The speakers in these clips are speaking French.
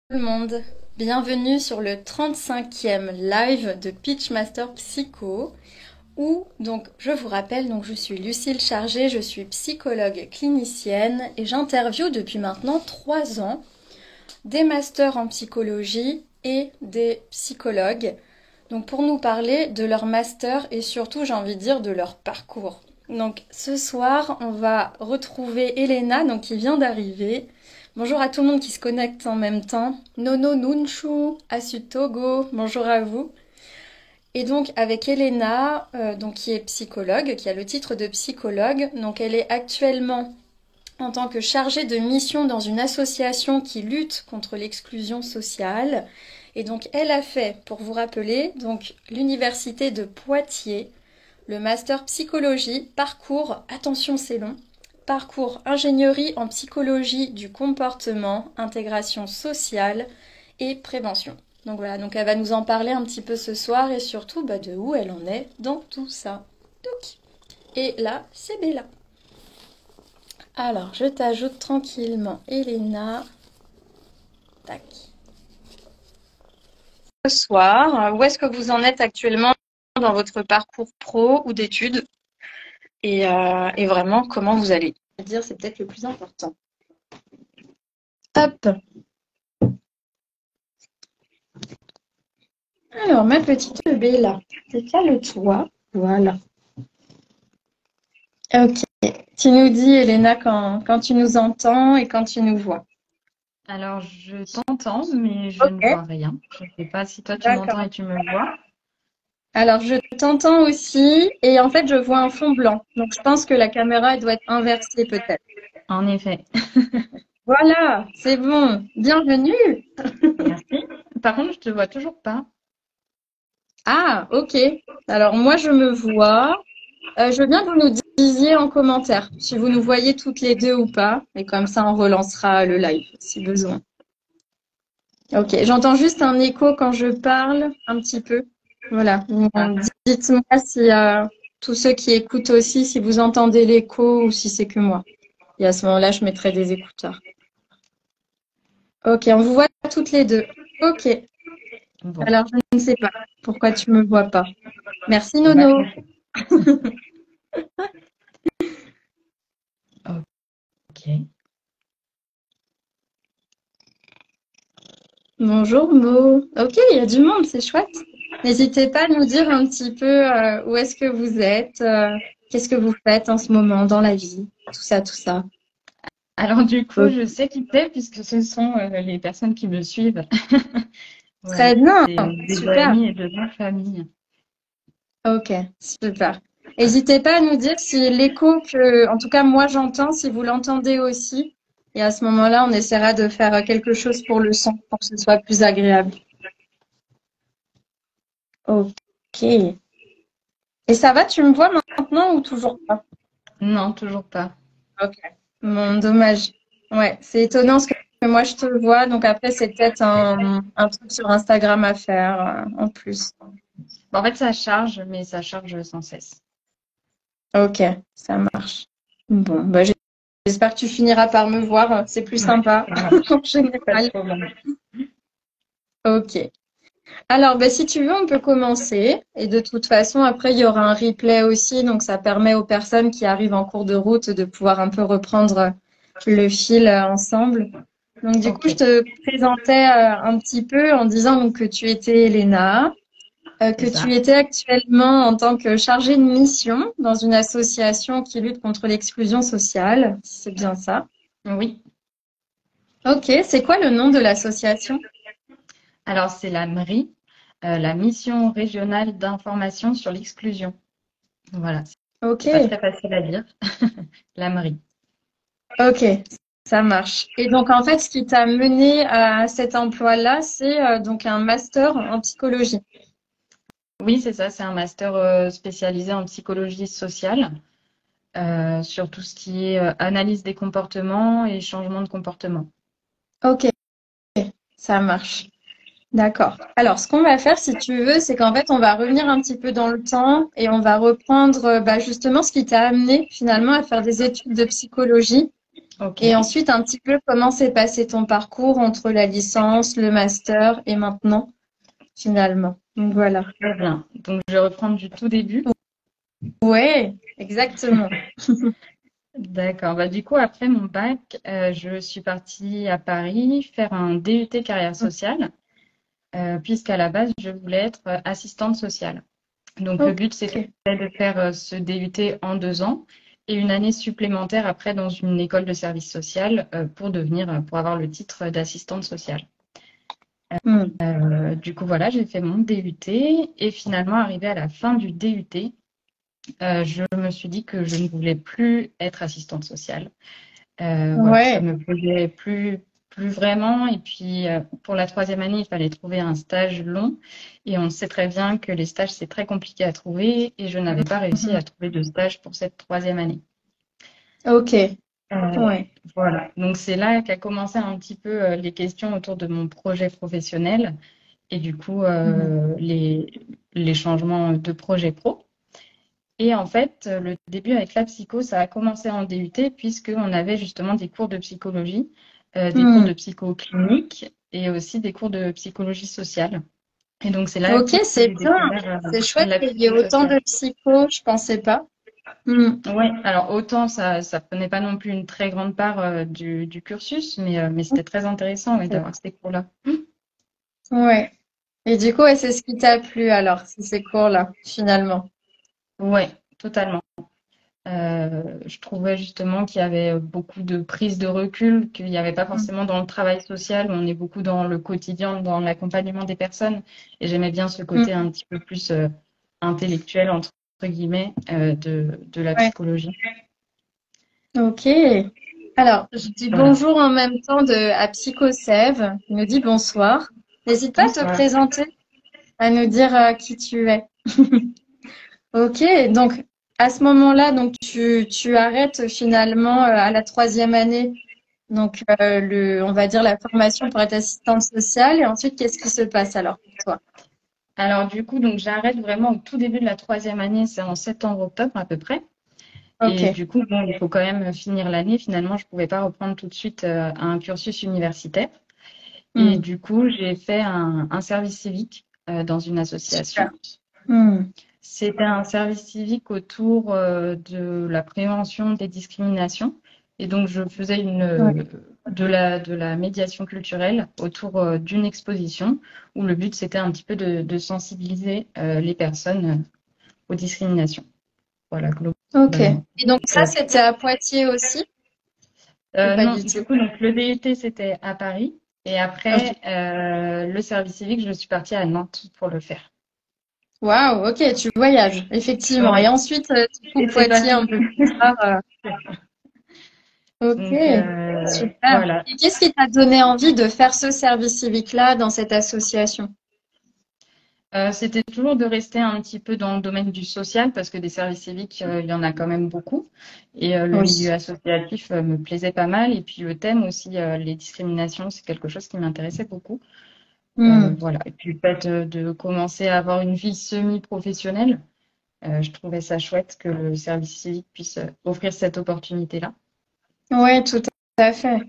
Tout le monde, bienvenue sur le 35e live de Pitchmaster Psycho où donc je vous rappelle je suis Lucille Chargé, je suis psychologue clinicienne et j'interviewe depuis maintenant 3 ans des masters en psychologie et des psychologues donc pour nous parler de leur master et surtout j'ai envie de dire de leur parcours. Donc ce soir on va retrouver Elena qui vient d'arriver. Bonjour à tout le monde qui se connecte en même temps. Nono Nunshu, Asu Togo, bonjour à vous. Et donc avec Elena, qui est psychologue, qui a le titre de psychologue. Donc elle est actuellement en tant que chargée de mission dans une association qui lutte contre l'exclusion sociale. Et donc elle a fait, pour vous rappeler, l'université de Poitiers, le master psychologie, parcours, attention c'est long, parcours ingénierie en psychologie du comportement, intégration sociale et prévention. Donc voilà, elle va nous en parler un petit peu ce soir et surtout de où elle en est dans tout ça. Et là, c'est Bella. Alors, je t'ajoute tranquillement Elena. Tac. Ce soir, où est-ce que vous en êtes actuellement dans votre parcours pro ou d'études et vraiment comment vous allez dire, c'est peut-être le plus important. Hop. Alors, ma petite Bella, décale-toi. Voilà. Ok. Tu nous dis, Elena, quand tu nous entends et quand tu nous vois. Alors, je t'entends, mais je ne vois rien. Je ne sais pas si toi tu m'entends et tu me vois. Alors, je t'entends aussi et en fait, je vois un fond blanc. Donc, je pense que la caméra, elle doit être inversée peut-être. En effet. Voilà, c'est bon. Bienvenue. Merci. Par contre, je te vois toujours pas. Ah, ok. Alors, moi, je me vois. Je veux bien que vous nous disiez en commentaire si vous nous voyez toutes les deux ou pas. Et comme ça, on relancera le live si besoin. Ok, j'entends juste un écho quand je parle, un petit peu. Voilà. Dites-moi si tous ceux qui écoutent aussi, si vous entendez l'écho ou si c'est que moi. Et à ce moment-là, je mettrai des écouteurs. Ok, on vous voit toutes les deux. Ok. Bon. Alors, je ne sais pas pourquoi tu me vois pas. Merci, Nono. Ok. Bonjour, Mo. Ok, il y a du monde, c'est chouette. N'hésitez pas à nous dire un petit peu où est-ce que vous êtes, qu'est-ce que vous faites en ce moment dans la vie, tout ça, tout ça. Alors, du coup, Ok. je sais qui t'es puisque ce sont les personnes qui me suivent. Voilà. Très bien, C'est des super. amis et de ma famille. Ok, super. N'hésitez pas à nous dire si l'écho que, en tout cas, moi j'entends, si vous l'entendez aussi. Et à ce moment-là, on essaiera de faire quelque chose pour le son, pour que ce soit plus agréable. Ok. Et ça va, tu me vois maintenant ou toujours pas? Non, toujours pas. Ok. Bon, dommage. Ouais, c'est étonnant parce que moi je te vois, donc après c'est peut-être un truc sur Instagram à faire en plus. Bon, en fait, ça charge, mais ça charge sans cesse. Ok, ça marche. Bon, j'espère que tu finiras par me voir, c'est plus Ouais, sympa ça marche. en Pas de général. problème. Ok. Alors, si tu veux, on peut commencer. Et de toute façon, après, il y aura un replay aussi, donc ça permet aux personnes qui arrivent en cours de route de pouvoir un peu reprendre le fil ensemble. Donc, du coup, Ok. je te présentais un petit peu en disant que tu étais Elena, C'est que tu ça. étais actuellement en tant que chargée de mission dans une association qui lutte contre l'exclusion sociale, si c'est bien ça. Oui. Ok, c'est quoi le nom de l'association? Alors, c'est la MRI, la mission régionale d'information sur l'exclusion. Voilà, Ok, c'est pas très facile à dire. La MRI. ok, ça marche. Et donc, en fait, ce qui t'a mené à cet emploi-là, c'est donc un master en psychologie. Oui, c'est ça, c'est un master spécialisé en psychologie sociale, sur tout ce qui est analyse des comportements et changement de comportement. Ok, ça marche. D'accord. Alors, ce qu'on va faire, si tu veux, c'est qu'en fait, on va revenir un petit peu dans le temps et on va reprendre justement ce qui t'a amené finalement à faire des études de psychologie. Ok, Et ensuite, un petit peu, comment s'est passé ton parcours entre la licence, le master et maintenant, finalement. Donc voilà. très bien. Donc, je vais reprendre du tout début. Ouais, exactement. D'accord. Bah, du coup, après mon bac, je suis partie à Paris faire un DUT carrière sociale, puisqu'à la base, je voulais être assistante sociale. Donc, le Ok. but, c'était de faire ce DUT en 2 ans et une année supplémentaire après dans une école de service social pour avoir le titre d'assistante sociale. Hmm. Du coup, voilà, j'ai fait mon DUT et finalement, arrivé à la fin du DUT, je me suis dit que je ne voulais plus être assistante sociale. Voilà, ça Ouais. me plaisait plus vraiment. Et puis, pour la troisième année, il fallait trouver un stage long. Et on sait très bien que les stages, c'est très compliqué à trouver. Et je n'avais pas réussi Mhm. à trouver de stage pour cette troisième année. Ok. Euh, Ouais. voilà, donc c'est là qu'a commencé un petit peu les questions autour de mon projet professionnel et du coup Mhm. les changements de projet pro. Et en fait, le début avec la psycho, ça a commencé en DUT puisqu'on avait justement des cours de psychologie, des cours Hmm. de psychoclinique et aussi des cours de psychologie sociale. Et donc c'est là Ok, que c'est j'ai bien. découvert C'est chouette la qu'il y ait autant psychosociale. de psychos, je pensais pas. Hmm. Oui, alors autant ça prenait pas non plus une très grande part du cursus, mais c'était très intéressant ouais, d'avoir ces cours-là. Ouais. Et du coup, ouais, c'est ce qui t'a plu alors, c'est ces cours-là, finalement. Ouais, totalement. Je trouvais justement qu'il y avait beaucoup de prise de recul, qu'il n'y avait pas Hmm. forcément dans le travail social, on est beaucoup dans le quotidien, dans l'accompagnement des personnes, et j'aimais bien ce côté Hmm. un petit peu plus intellectuel, entre guillemets, de la Ouais. psychologie. Ok. Alors, je dis Voilà. bonjour en même temps à Psychosev. Il nous dit bonsoir. N'hésite pas à te Bonsoir. présenter, à nous dire qui tu es. Ok. Donc, à ce moment-là, donc tu arrêtes finalement à la troisième année. Donc, on va dire la formation pour être assistante sociale. Et ensuite, qu'est-ce qui se passe alors pour toi? Alors du coup, donc j'arrête vraiment au tout début de la troisième année, c'est en septembre-octobre à peu près. Et Ok. du coup, bon, il faut quand même finir l'année. Finalement, je ne pouvais pas reprendre tout de suite un cursus universitaire. Et Hmm. du coup, j'ai fait un service civique dans une Super. association. Hmm. C'était un service civique autour de la prévention des discriminations. Et donc, je faisais Ouais. de la médiation culturelle autour d'une exposition où le but, c'était un petit peu de sensibiliser les personnes aux discriminations. Voilà, Ok. globalement. Et donc ça, c'était à Poitiers aussi, ou pas Non, du du tout? coup, donc, le DUT, c'était à Paris. Et Ok. après, le service civique, je suis partie à Nantes pour le faire. Waouh, ok, tu voyages, effectivement. Et Oui, ensuite, du coup, et c'est pas Poitiers un peu fini. plus tard. Ok, Donc, super. voilà. Et qu'est-ce qui t'a donné envie de faire ce service civique-là dans cette association? C'était toujours de rester un petit peu dans le domaine du social parce que des services civiques, il y en a quand même beaucoup. Et le milieu Oui. associatif me plaisait pas mal. Et puis le thème aussi, les discriminations, c'est quelque chose qui m'intéressait beaucoup. Hmm. Voilà. Et puis le fait de commencer à avoir une vie semi-professionnelle, je trouvais ça chouette que le service civique puisse offrir cette opportunité-là. Ouais, tout à fait.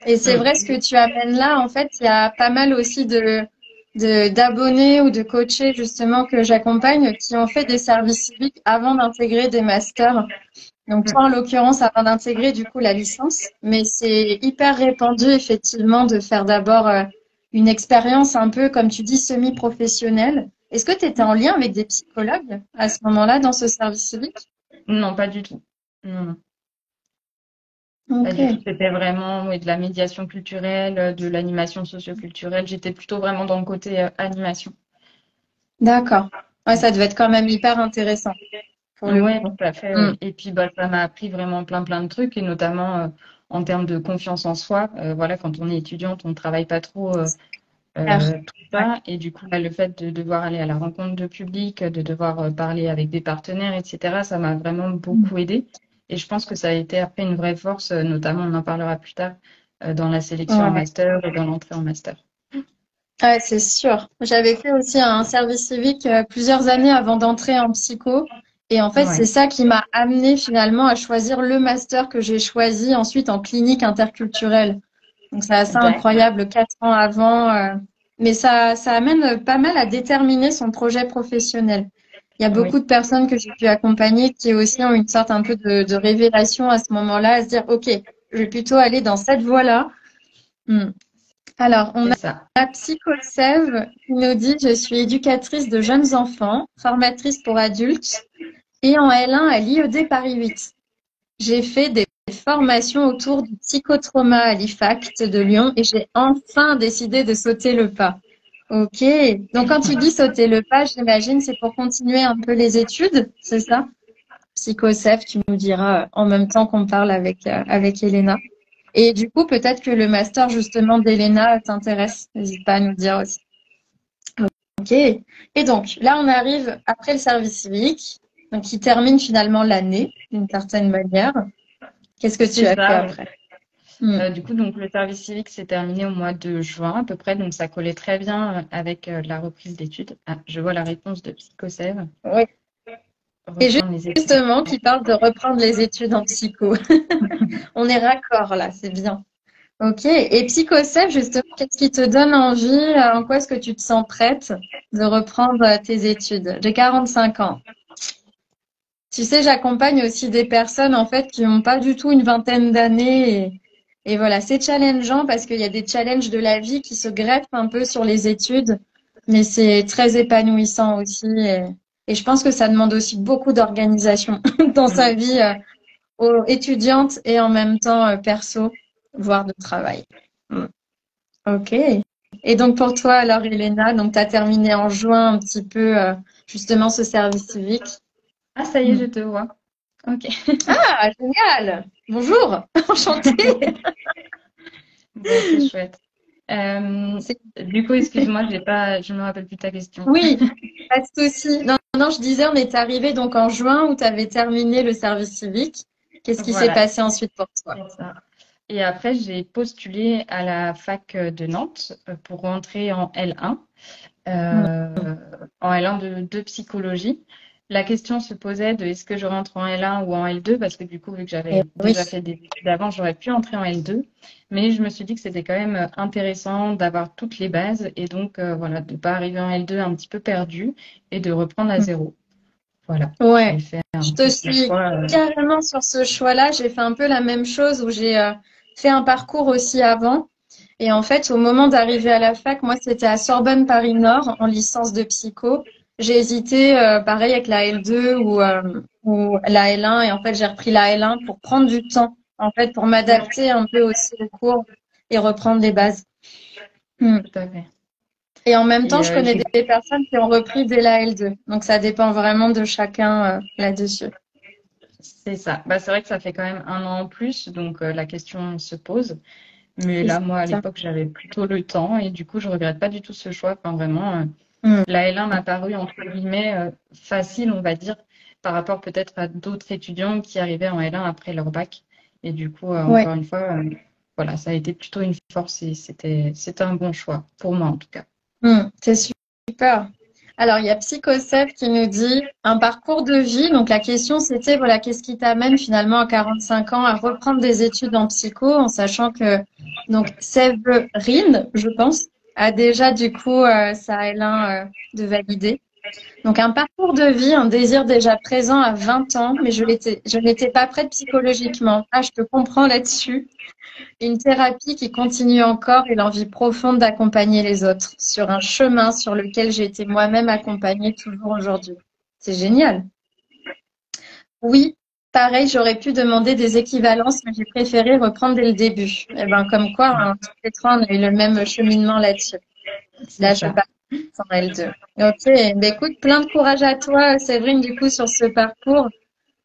Et c'est vrai ce Mm. que tu amènes là, en fait, il y a pas mal aussi d'abonnés ou de coachés justement que j'accompagne qui ont fait des services civiques avant d'intégrer des masters. Donc toi, en l'occurrence, avant d'intégrer du coup la licence, mais c'est hyper répandu effectivement de faire d'abord une expérience un peu, comme tu dis, semi-professionnelle. Est-ce que tu étais en lien avec des psychologues à ce moment-là dans ce service civique? Non, pas du tout. Non, non. Pas Ok, du tout. C'était vraiment oui, de la médiation culturelle, de l'animation socioculturelle. J'étais plutôt vraiment dans le côté animation. d'accord. Ouais, ça devait être quand même hyper intéressant pour le Oui, coup. tout à fait. Hmm. Oui. Et puis, bah, ça m'a appris vraiment plein de trucs, et notamment en termes de confiance en soi. Voilà, quand on est étudiante, on ne travaille pas trop Super. tout Ouais. ça. Et du coup, bah, le fait de devoir aller à la rencontre de public, de devoir parler avec des partenaires, etc., ça m'a vraiment Hmm. beaucoup aidé. Et je pense que ça a été après une vraie force, notamment, on en parlera plus tard, dans la sélection en Ouais. master et dans l'entrée en master. Ouais, c'est sûr. J'avais fait aussi un service civique plusieurs années avant d'entrer en psycho. Et en fait, c'est Ouais. ça qui m'a amené finalement à choisir le master que j'ai choisi ensuite en clinique interculturelle. Donc c'est assez D'accord. incroyable, 4 ans avant. Mais ça amène pas mal à déterminer son projet professionnel. Il y a Oui, beaucoup de personnes que j'ai pu accompagner qui aussi ont une sorte un peu de révélation à ce moment-là, à se dire, OK, je vais plutôt aller dans cette voie-là. Hmm. Alors, on c'est a ça. la psychosève qui nous dit, je suis éducatrice de jeunes enfants, formatrice pour adultes et en L1 à l'IED Paris 8. J'ai fait des formations autour du psychotrauma à l'IFACT de Lyon et j'ai enfin décidé de sauter le pas. Ok. Donc quand tu dis sauter le pas, j'imagine c'est pour continuer un peu les études, c'est ça? Psychocef, tu nous diras en même temps qu'on parle avec Elena. Et du coup, peut-être que le master justement d'Elena t'intéresse. N'hésite pas à nous dire aussi. Ok. Et donc là, on arrive après le service civique, donc qui termine finalement l'année d'une certaine manière. Qu'est-ce que tu C'est as fait ça. après? Hmm. Du coup, donc le service civique s'est terminé au mois de juin à peu près, donc ça collait très bien avec la reprise d'études. Ah, je vois la réponse de Psychosève. Oui. Et Reprendre les études. justement, qui parle de reprendre les études en psycho. On est raccord là, c'est bien. Ok. Et Psychocep, justement, qu'est-ce qui te donne envie? En quoi est-ce que tu te sens prête de reprendre tes études? J'ai 45 ans. Tu sais, j'accompagne aussi des personnes en fait qui n'ont pas du tout une vingtaine d'années et voilà, c'est challengeant parce qu'il y a des challenges de la vie qui se greffent un peu sur les études, mais c'est très épanouissant aussi et je pense que ça demande aussi beaucoup d'organisation dans sa Oui. vie étudiante et en même temps perso, voire de travail. Mm. Ok. Et donc pour toi alors, Elena, donc tu as terminé en juin un petit peu justement ce service civique. Ah, ça y est, Mm. je te vois. Ok. Ah, génial! Bonjour, enchantée. Bon, c'est chouette. Euh, C'est- du coup, excuse-moi, je me rappelle plus ta question. Oui, pas de souci. Non, non, je disais, on est arrivé donc en juin où tu avais terminé le service civique. Qu'est-ce qui s'est Voilà, passé ensuite pour toi? c'est ça. Et après, j'ai postulé à la fac de Nantes pour rentrer en L1, Mm. en L1 de psychologie. La question se posait de est-ce que je rentre en L1 ou en L2, parce que du coup, vu que Et j'avais oui. déjà fait des études avant, j'aurais pu entrer en L2. Mais je me suis dit que c'était quand même intéressant d'avoir toutes les bases et donc voilà, de ne pas arriver en L2 un petit peu perdu et de reprendre à Mm. zéro. Voilà, Ouais, j'ai fait un je te peu ce suis choix. carrément sur ce choix-là. J'ai fait un peu la même chose où j'ai fait un parcours aussi avant. Et en fait, au moment d'arriver à la fac, moi, c'était à Sorbonne Paris Nord en licence de psycho. J'ai hésité, pareil, avec la L2 ou la L1. Et en fait, j'ai repris la L1 pour prendre du temps, en fait, pour Ouais, m'adapter un peu aussi aux cours et reprendre les bases. Hmm. tout à fait. Et en même temps, Et je connais j'ai des personnes qui ont repris dès la L2. Donc, ça dépend vraiment de chacun là-dessus. C'est ça. Bah, c'est vrai que ça fait quand même un an en plus, donc la question se pose. Mais C'est là, moi, à ça. l'époque, j'avais plutôt le temps et du coup, je regrette pas du tout ce choix. Enfin, vraiment, Hmm. la L1 m'a paru, entre guillemets, facile, on va dire, par rapport peut-être à d'autres étudiants qui arrivaient en L1 après leur bac. Et du coup, Ouais. encore une fois, voilà, ça a été plutôt une force et c'était un bon choix, pour moi en tout cas. C'est super. Alors, il y a Psychosef qui nous dit un parcours de vie. Donc, la question, c'était, voilà, qu'est-ce qui t'amène finalement à 45 ans à reprendre des études en psycho, en sachant que, donc, Séverine, je pense, a déjà, du coup, sa L1 de valider. Donc, un parcours de vie, un désir déjà présent à 20 ans, mais je n'étais pas prête psychologiquement. Ah, je te comprends là-dessus. Une thérapie qui continue encore et l'envie profonde d'accompagner les autres sur un chemin sur lequel j'ai été moi-même accompagnée toujours aujourd'hui. C'est génial. Oui, pareil, j'aurais pu demander des équivalences, mais j'ai préféré reprendre dès le début. Et ben, comme quoi, hein, tous les trois, on a eu le même cheminement là-dessus. C'est Là, je ça. passe en L2. Ok, ben écoute, plein de courage à toi, Séverine, du coup, sur ce parcours.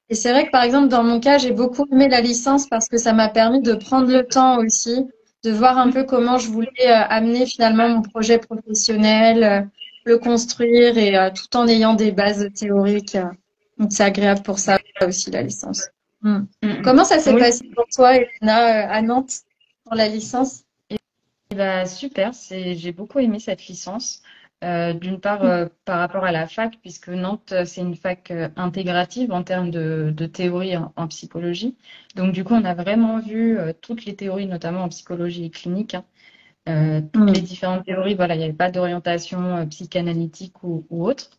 Et c'est vrai que par exemple, dans mon cas, j'ai beaucoup aimé la licence parce que ça m'a permis de prendre le temps aussi, de voir un peu comment je voulais amener finalement mon projet professionnel, le construire et tout en ayant des bases théoriques. Donc c'est agréable pour ça aussi la licence. Hmm. Mm, Comment ça s'est mm. Oui, passé pour toi, Elena, à Nantes pour la licence? bah, super, j'ai beaucoup aimé cette licence. D'une part, par rapport à la fac, puisque Nantes, c'est une fac intégrative en termes de théorie en psychologie. Donc, du coup, on a vraiment vu toutes les théories, notamment en psychologie clinique, hein. Toutes les Mm. différentes théories, voilà, il n'y avait pas d'orientation psychanalytique ou autre.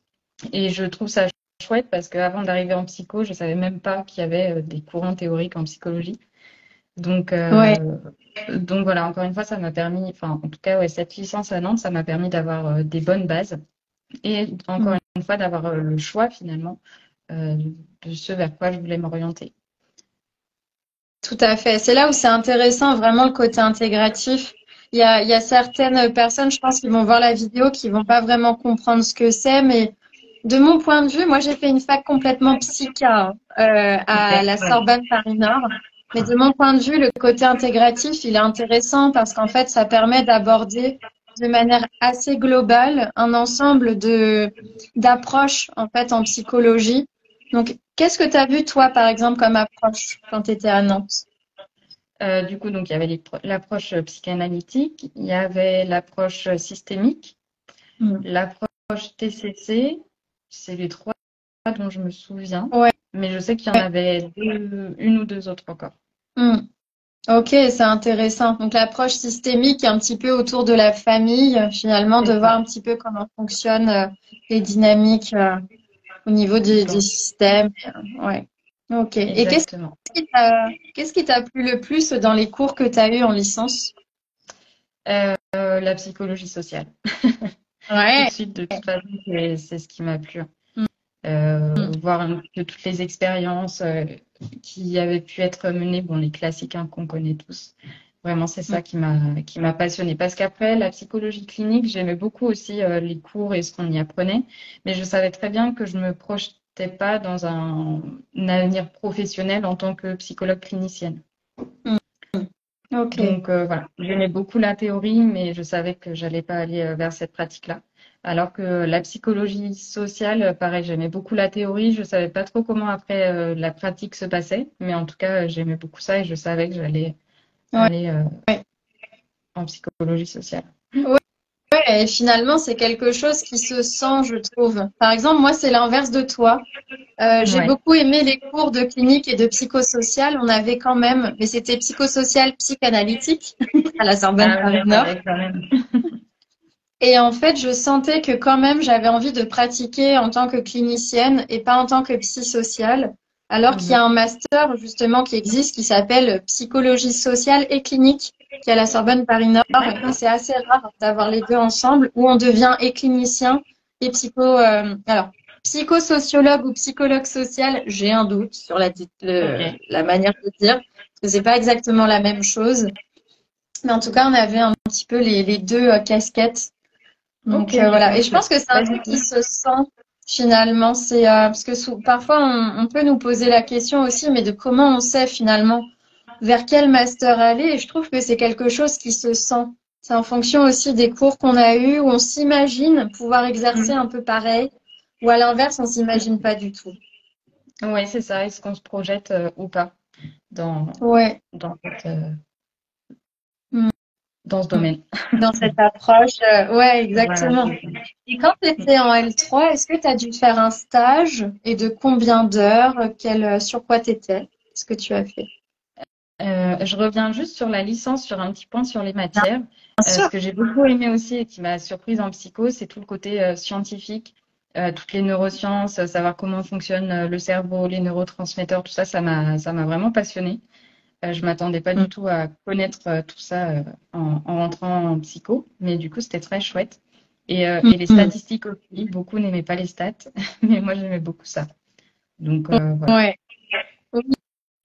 Et je trouve ça chouette parce qu'avant d'arriver en psycho, je savais même pas qu'il y avait des courants théoriques en psychologie. Donc, Ouais. voilà, encore une fois, ça m'a permis, enfin, en tout cas, ouais, cette licence à Nantes, ça m'a permis d'avoir des bonnes bases et encore Mm. une fois d'avoir le choix finalement euh, de ce vers quoi je voulais m'orienter. Tout à fait. C'est là où c'est intéressant, vraiment le côté intégratif. Il y a certaines personnes, je pense, qui vont voir la vidéo, qui vont pas vraiment comprendre ce que c'est, mais de mon point de vue, moi j'ai fait une fac complètement psycha Ok, à la ouais, Sorbonne Paris-Nord. Mais de mon point de vue, le côté intégratif, il est intéressant parce qu'en fait, ça permet d'aborder de manière assez globale un ensemble de d'approches en fait en psychologie. Donc, qu'est-ce que tu as vu toi, par exemple, comme approche quand tu étais à Nantes? Du coup, donc il y avait l'approche psychanalytique, il y avait l'approche systémique, Mm. l'approche TCC, c'est les trois dont je me souviens, Ouais. mais je sais qu'il y en avait une ou deux autres encore. Mm. Ok, c'est intéressant. Donc l'approche systémique est un petit peu autour de la famille, finalement, de C'est voir ça, un petit peu comment fonctionnent les dynamiques au niveau des donc, systèmes. Ouais. Ok. Et exactement. qu'est-ce qui t'a plu le plus dans les cours que tu as eus en licence? La psychologie sociale. Tout de Ouais. suite, de toute façon, c'est ce qui m'a plu. Mm. Mm. Voir un peu toutes les expériences qui avaient pu être menées, bon, les classiques hein, qu'on connaît tous. Vraiment, c'est Mm. ça qui m'a passionnée. Parce qu'après, la psychologie clinique, j'aimais beaucoup aussi les cours et ce qu'on y apprenait, mais je savais très bien que je me projetais pas dans un avenir professionnel en tant que psychologue clinicienne. Mm. Ok. Donc voilà, j'aimais beaucoup la théorie, mais je savais que j'allais pas aller vers cette pratique-là. Alors que la psychologie sociale, pareil, j'aimais beaucoup la théorie, je savais pas trop comment après la pratique se passait, mais en tout cas, j'aimais beaucoup ça et je savais que j'allais Ouais. aller en psychologie sociale. Ouais. Ouais, et finalement, c'est quelque chose qui se sent, je trouve. Par exemple, moi, c'est l'inverse de toi. J'ai Ouais, beaucoup aimé les cours de clinique et de psychosocial. On avait quand même, mais c'était psychosocial psychanalytique à la Sorbonne ah oui, Paris-Nord. pareil quand même. Et en fait, je sentais que quand même, j'avais envie de pratiquer en tant que clinicienne et pas en tant que psy-sociale. Alors qu'il y a Mhm. un master justement qui existe qui s'appelle psychologie sociale et clinique, qui est à la Sorbonne Paris-Nord. Et D'accord. c'est assez rare d'avoir les deux ensemble, où on devient et clinicien et alors, psychosociologue ou psychologue social, j'ai un doute sur Ok. la manière de dire, parce que c'est pas exactement la même chose. Mais en tout cas, on avait un petit peu les deux casquettes. Ok, Donc je voilà. ne Et je pense sais que c'est un pas du truc qui tout. se sent finalement. C'est parce que parfois on peut nous poser la question aussi, mais de comment on sait finalement vers quel master aller. Et je trouve que c'est quelque chose qui se sent. C'est en fonction aussi des cours qu'on a eus, où on s'imagine pouvoir exercer Mhm. un peu pareil, ou à l'inverse, on s'imagine pas du tout. Ouais, c'est ça. Est-ce qu'on se projette ou pas dans, Ouais. dans, Mm. dans ce domaine? Dans cette approche, ouais, Voilà, exactement. c'est ça. Et quand tu étais en L3, est-ce que tu as dû faire un stage et de combien d'heures? Sur quoi tu étais? Qu'est-ce que tu as fait? Je reviens juste sur la licence, sur un petit point sur les matières. Bien Ce sûr. que j'ai beaucoup aimé aussi et qui m'a surprise en psycho, c'est tout le côté scientifique, toutes les neurosciences, savoir comment fonctionne le cerveau, les neurotransmetteurs, tout ça, ça m'a vraiment passionnée. Je m'attendais pas Mm. du tout à connaître tout ça en rentrant en psycho, mais du coup, c'était très chouette. Et les Mm. statistiques aussi, beaucoup n'aimaient pas les stats, mais moi, j'aimais beaucoup ça. Donc, voilà. Ouais. Oui,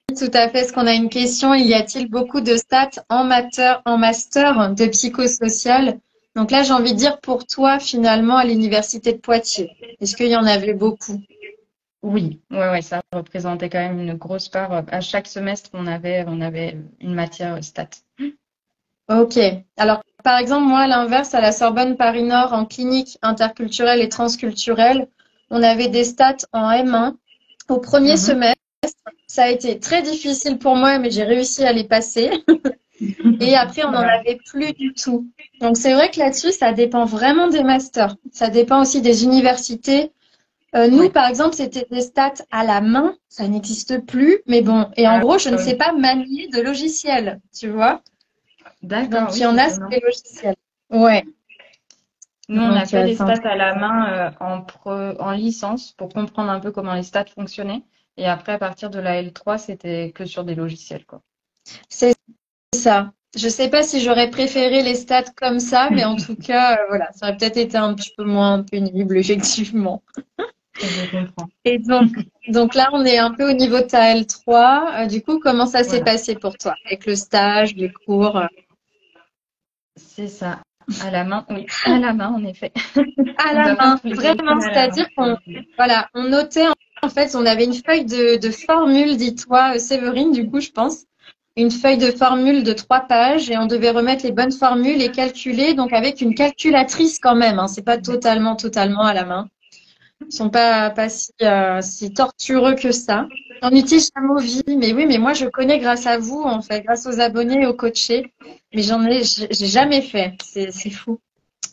tout à fait. Est-ce qu'on a une question? Y a-t-il beaucoup de stats en master de psychosocial? Donc là, j'ai envie de dire pour toi, finalement, à l'université de Poitiers. Est-ce qu'il y en avait beaucoup? Oui, ouais, ouais, ça représentait quand même une grosse part. À chaque semestre, on avait une matière stat. Ok. Alors, par exemple, moi, à l'inverse, à la Sorbonne Paris-Nord, en clinique interculturelle et transculturelle, on avait des stats en M1. Au premier Mhm. semestre, ça a été très difficile pour moi, mais j'ai réussi à les passer. Et après, on n'en Voilà. avait plus du tout. Donc, c'est vrai que là-dessus, ça dépend vraiment des masters. Ça dépend aussi des universités. Nous, Ouais. par exemple, c'était des stats à la main. Ça n'existe plus. Mais bon, et en Ah, gros, je ne oui. sais pas manier de logiciel, tu vois. D'accord, Donc, il oui, y en c'est a, c'est étonnant. des logiciels. Ouais. Nous, on a Donc, fait les c'est stats à la main en licence pour comprendre un peu comment les stats fonctionnaient. Et après, à partir de la L3, c'était que sur des logiciels, quoi. c'est ça. Je sais pas si j'aurais préféré les stats comme ça, mais en tout cas, voilà, ça aurait peut-être été un petit peu moins pénible, effectivement. Je comprends. Et donc là, on est un peu au niveau de ta L3. Du coup, comment ça s'est Voilà, passé pour toi avec le stage, les cours? c'est ça. À la main, oui, à la main, en effet. À On la doit faire main, tous les vraiment. calculs à la main. C'est-à-dire qu'on, voilà, on notait, en fait, on avait une feuille de formule, dis-toi, Séverine, du coup, je pense. Une feuille de formule de 3 pages et on devait remettre les bonnes formules et calculer, donc avec une calculatrice quand même, hein. C'est pas totalement à la main. Ils sont pas si tortureux que ça. On utilise Chamovi, mais oui, mais moi je connais grâce à vous, en fait, grâce aux abonnés et aux coachés, mais j'ai jamais fait. C'est fou.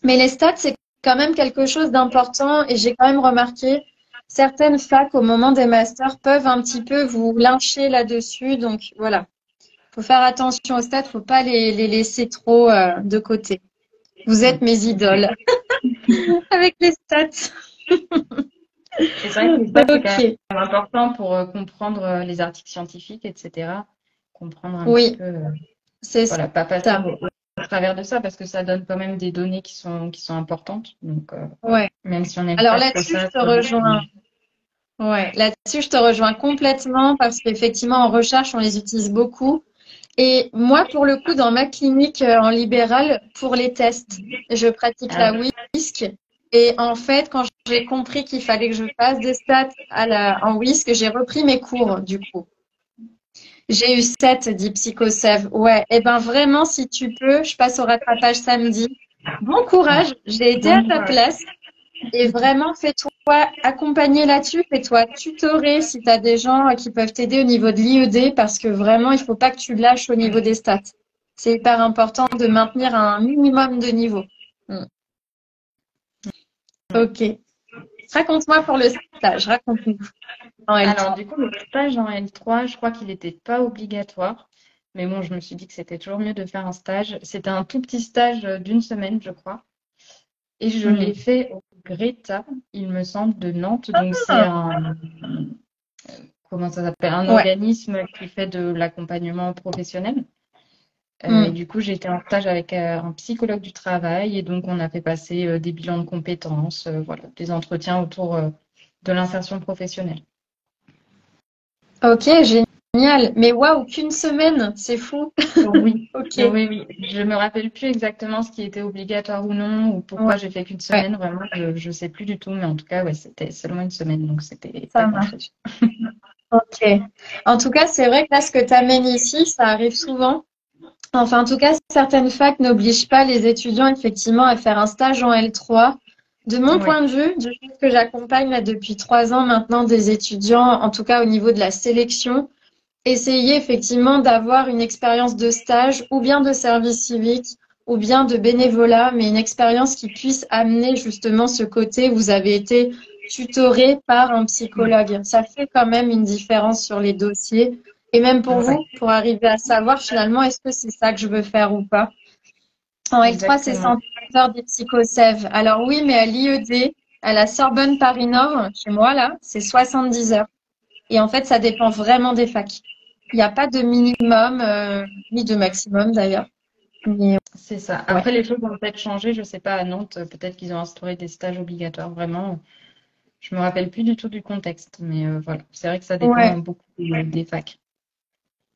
Mais les stats, c'est quand même quelque chose d'important et j'ai quand même remarqué certaines facs au moment des masters peuvent un petit peu vous lyncher là-dessus. Donc voilà, faut faire attention aux stats, faut pas les laisser trop de côté. Vous êtes mes idoles avec les stats. Et c'est vrai que les stats, c'est quand Ok, même important pour comprendre les articles scientifiques, etc. Comprendre un petit oui, peu, c'est voilà, pas passer ça. au travers de ça, parce que ça donne quand même des données qui sont importantes. Donc, voilà. Ouais. Même si on n'aime Alors pas trop là-dessus, je ça, te rejoins. Ouais, là-dessus, je te rejoins complètement parce qu'effectivement, en recherche, on les utilise beaucoup. Et moi, pour le coup, dans ma clinique en libéral, pour les tests, je pratique ah la oui. WISC. Et en fait, quand j'ai compris qu'il fallait que je fasse des stats en WISC, j'ai repris mes cours, du coup. J'ai eu 7, dit Psychosev. Ouais, et ben vraiment, si tu peux, je passe au rattrapage samedi. Bon Ouais. courage, j'ai été à Bon ta courage. place. Et vraiment, fais-toi accompagner là-dessus, fais-toi tutorer si tu as des gens qui peuvent t'aider au niveau de l'IED, parce que vraiment, il faut pas que tu lâches au niveau des stats. C'est hyper important de maintenir un minimum de niveau. Mm. Ouais. Ok. Raconte-moi pour le stage, raconte-nous en Alors, L3. du coup, le stage en L3, je crois qu'il n'était pas obligatoire. Mais bon, je me suis dit que c'était toujours mieux de faire un stage. C'était un tout petit stage d'une semaine, je crois. Et je l'ai Mm. fait au Greta, il me semble, de Nantes. Donc, c'est Ah, comment ça s'appelle? Un ouais. organisme qui fait de l'accompagnement professionnel. Et Mm. du coup, j'ai été en stage avec un psychologue du travail. Et donc, on a fait passer des bilans de compétences, voilà, des entretiens autour de l'insertion professionnelle. Ok, génial. Mais waouh, qu'une semaine, c'est fou. Oui, Ok. oui, oui. Je me rappelle plus exactement ce qui était obligatoire ou non, ou Ouais, pourquoi j'ai fait qu'une ouais, semaine. Vraiment, je sais plus du tout. Mais en tout cas, ouais, c'était seulement une semaine, donc c'était pas ça marche. grand-chose. Ok. En tout cas, c'est vrai que là, ce que tu amènes ici, ça arrive souvent. Enfin, en tout cas, certaines facs n'obligent pas les étudiants effectivement à faire un stage en L3. De mon Oui, point de vue, du fait que j'accompagne là depuis 3 ans maintenant des étudiants, en tout cas au niveau de la sélection, essayer effectivement d'avoir une expérience de stage ou bien de service civique ou bien de bénévolat, mais une expérience qui puisse amener justement ce côté où vous avez été tutoré par un psychologue. Ça fait quand même une différence sur les dossiers. Et même pour ouais, vous, pour arriver à savoir finalement est-ce que c'est ça que je veux faire ou pas. En L3, c'est exactement. 100 heures des psychosev. Alors oui, mais à l'IED, à la Sorbonne Paris Nord, chez moi là, c'est 70 heures. Et en fait, ça dépend vraiment des facs. Il n'y a pas de minimum, ni de maximum d'ailleurs. Mais C'est ça. ouais, Après, les choses ont peut-être changé. Je sais pas, à Nantes, peut-être qu'ils ont instauré des stages obligatoires. Vraiment, je me rappelle plus du tout du contexte. Mais voilà, c'est vrai que ça dépend ouais, beaucoup des facs.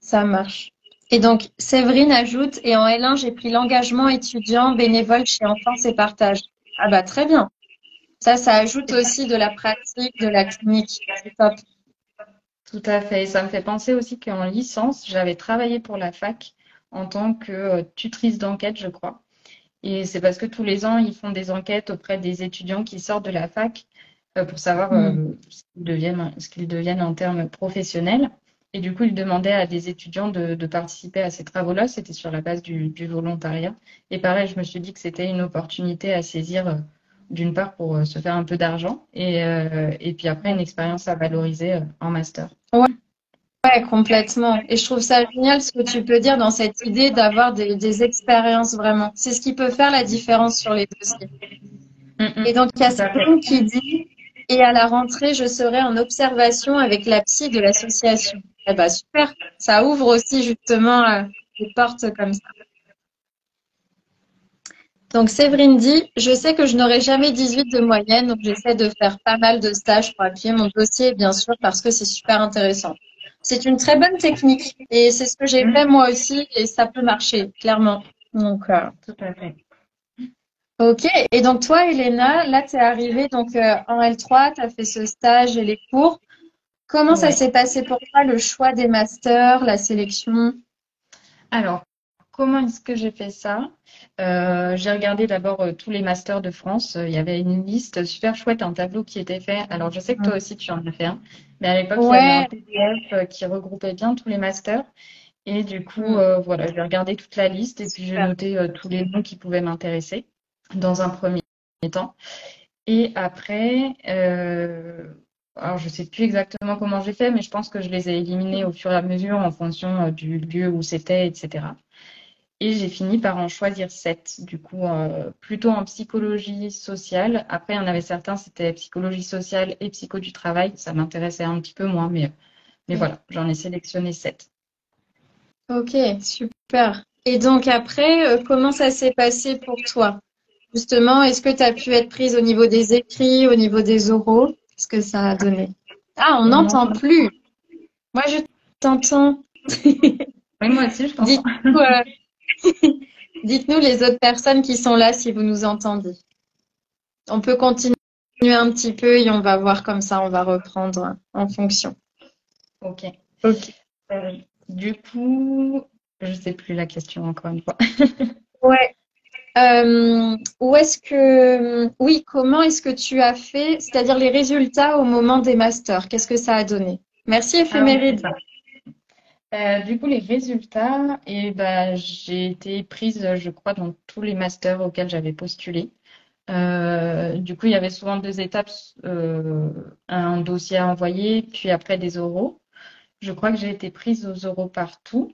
ça marche. Et donc, Séverine ajoute, et en L1, j'ai pris l'engagement étudiant bénévole chez Enfance et Partage. Ah bah très bien. Ça ajoute aussi de la pratique, de la clinique. C'est top. Tout à fait. Et ça me fait penser aussi qu'en licence, j'avais travaillé pour la fac en tant que tutrice d'enquête, je crois. Et c'est parce que tous les ans, ils font des enquêtes auprès des étudiants qui sortent de la fac pour savoir Hmm. ce qu'ils deviennent en termes professionnels. Et du coup, il demandait à des étudiants de participer à ces travaux-là. C'était sur la base du volontariat. Et pareil, je me suis dit que c'était une opportunité à saisir, d'une part pour se faire un peu d'argent et puis après une expérience à valoriser en master. Ouais, ouais, complètement. Et je trouve ça génial ce que tu peux dire dans cette idée d'avoir des expériences vraiment. C'est ce qui peut faire la différence sur les dossiers. Et donc, il y a Tout à fait. Céline qui dit, et à la rentrée, je serai en observation avec la psy de l'association. Eh ben, super. Ça ouvre aussi justement des portes comme ça. Donc, Séverine dit, je sais que je n'aurai jamais 18 de moyenne, donc j'essaie de faire pas mal de stages pour appuyer mon dossier, bien sûr, parce que c'est super intéressant. C'est une très bonne technique et c'est ce que j'ai fait moi aussi et ça peut marcher, clairement. Donc, Tout à fait. ok. Et donc, toi, Elena, là, tu es arrivée donc, en L3, tu as fait ce stage et les cours. Comment ça Ouais. s'est passé pour toi, le choix des masters, la sélection? Alors, comment est-ce que j'ai fait ça? J'ai regardé d'abord tous les masters de France. Il y avait une liste super chouette, un tableau qui était fait. Alors, je sais que toi aussi, tu en as fait un. Mais à l'époque, il y avait un Ouais. PDF qui regroupait bien tous les masters. Et du coup, Hmm, voilà, j'ai regardé toute la liste et puis j'ai super. noté tous les noms qui pouvaient m'intéresser dans un premier temps. Et après, alors je sais plus exactement comment j'ai fait, mais je pense que je les ai éliminés au fur et à mesure en fonction du lieu où c'était, etc. Et j'ai fini par en choisir 7, du coup, plutôt en psychologie sociale. Après, il y en avait certains, c'était psychologie sociale et psycho du travail. Ça m'intéressait un petit peu moins, mais voilà, j'en ai sélectionné 7. Ok, super. Et donc après, comment ça s'est passé pour toi? Justement, est-ce que tu as pu être prise au niveau des écrits, au niveau des oraux? Qu'est-ce que ça a donné? Ah, on On n'entend m'entend? plus. Moi, je t'entends. Oui, moi aussi, je t'entends. Dites-nous, dites-nous les autres personnes qui sont là si vous nous entendez. On peut continuer un petit peu et on va voir comme ça, on va reprendre en fonction. Ok. Ok. Du coup, je sais plus la question encore une fois. Ouais. Où est-ce que, oui, comment est-ce que tu as fait, c'est-à-dire les résultats au moment des masters? Qu'est-ce que ça a donné? Merci, Ah oui, c'est éphéméride. ça. Du coup, les résultats, et ben, j'ai été prise, je crois, dans tous les masters auxquels j'avais postulé. Du coup, il y avait souvent deux étapes, un dossier à envoyer, puis après des oraux. Je crois que j'ai été prise aux oraux partout.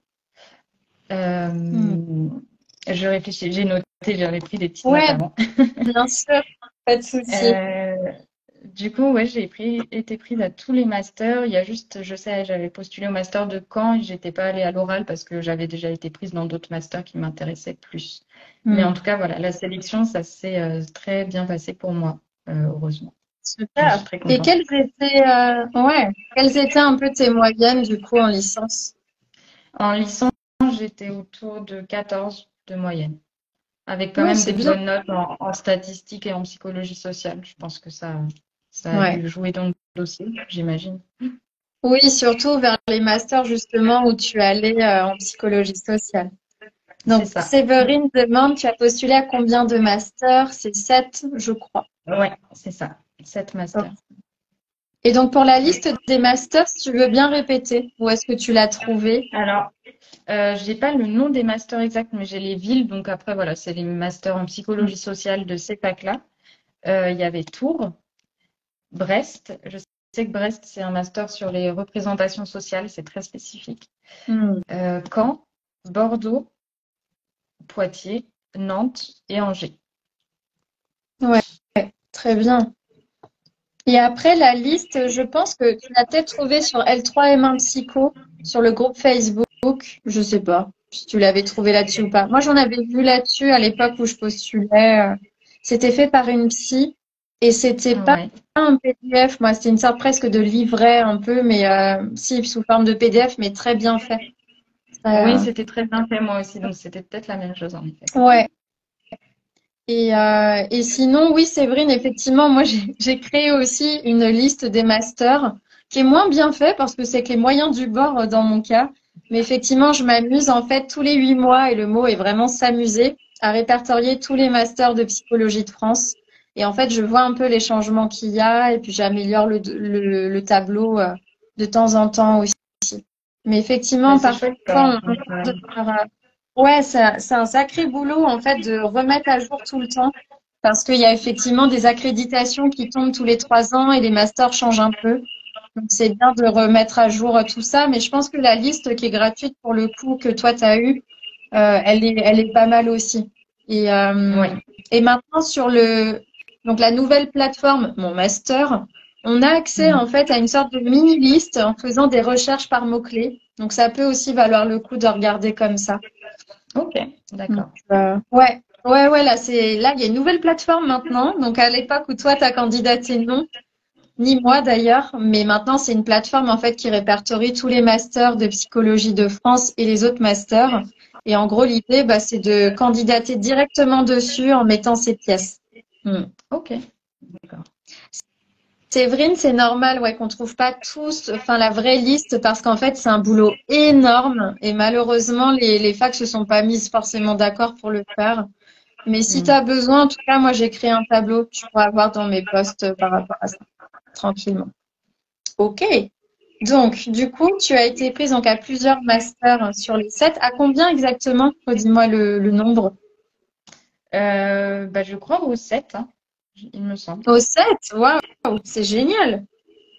Hmm. Euh, je réfléchis, j'ai noté, j'avais pris des petites notes Ouais, avant. bien sûr, pas de souci. Euh, du coup, ouais, été prise à tous les masters. Il y a juste, je sais, j'avais postulé au master de Caen et j'étais pas allée à l'oral parce que j'avais déjà été prise dans d'autres masters qui m'intéressaient plus. Mais Hmm. en tout cas, voilà, la sélection, ça s'est très bien passé pour moi, heureusement. J'en suis Super. très Et contente. quelles étaient un peu tes moyennes du coup en licence? En licence, j'étais autour de 14 de moyenne, avec quand Ouais, même c'est des bien. bonnes notes en statistique et en psychologie sociale. Je pense que ça a Ouais. dû jouer dans le dossier, j'imagine. Oui, surtout vers les masters justement où tu allais en psychologie sociale. C'est Donc, ça. Séverine demande, tu as postulé à combien de masters? C'est 7, je crois. Ouais, c'est ça. 7 Ok. masters. Et donc, pour la liste des masters, si tu veux bien répéter, où est-ce que tu l'as trouvé? Alors, j'ai pas le nom des masters exacts, mais j'ai les villes. Donc après, voilà, c'est les masters en psychologie sociale de ces facs-là. Il y avait Tours, Brest. Je sais que Brest, c'est un master sur les représentations sociales, c'est très spécifique. Hmm. Caen, Bordeaux, Poitiers, Nantes et Angers. Ouais, très bien. Et après, la liste, je pense que tu l'as peut-être trouvée sur L3M1 Psycho, sur le groupe Facebook. Je sais pas si tu l'avais trouvé là-dessus ou pas. Moi, j'en avais vu là-dessus à l'époque où je postulais. C'était fait par une psy et c'était pas Ouais. un PDF. Moi, c'était une sorte presque de livret un peu, mais si, sous forme de PDF, mais très bien fait. Oui, Euh, c'était très bien fait moi aussi, donc c'était peut-être la même chose en effet. ouais. Et sinon, oui, Séverine, effectivement, moi, j'ai créé aussi une liste des masters qui est moins bien fait parce que c'est que les moyens du bord dans mon cas. Mais effectivement, je m'amuse en fait tous les 8 mois, et le mot est vraiment s'amuser, à répertorier tous les masters de psychologie de France. Et en fait, je vois un peu les changements qu'il y a et puis j'améliore le tableau de temps en temps aussi. Mais effectivement, Mais c'est chouette. parfois, ouais, c'est un sacré boulot, en fait, de remettre à jour tout le temps. Parce qu'il y a effectivement des accréditations qui tombent tous les 3 ans et les masters changent un peu. Donc, c'est bien de remettre à jour tout ça. Mais je pense que la liste qui est gratuite pour le coup que toi, tu as eu, elle est pas mal aussi. Et, Oui. et maintenant, donc la nouvelle plateforme, mon master, on a accès en fait à une sorte de mini-liste en faisant des recherches par mots-clés. Donc, ça peut aussi valoir le coup de regarder comme ça. Ok, Donc, d'accord. ouais, là, il y a une nouvelle plateforme maintenant. Donc, à l'époque où toi, t'as candidaté, non, ni moi d'ailleurs, mais maintenant, c'est une plateforme en fait qui répertorie tous les masters de psychologie de France et les autres masters. Et en gros, l'idée, bah, c'est de candidater directement dessus en mettant ses pièces. Hmm. Ok, d'accord. Séverine, c'est normal, ouais, qu'on trouve pas tous, enfin, la vraie liste parce qu'en fait, c'est un boulot énorme et malheureusement, les facs se sont pas mises forcément d'accord pour le faire. Mais si tu Mm. as besoin, en tout cas, moi, j'ai créé un tableau que tu pourras voir dans mes posts par rapport à ça, tranquillement. OK. Donc, du coup, tu as été prise donc, à plusieurs masters sur les 7. À combien exactement? Redis-moi le nombre. Je crois au 7, hein, il me semble. Au 7. Waouh, c'est génial.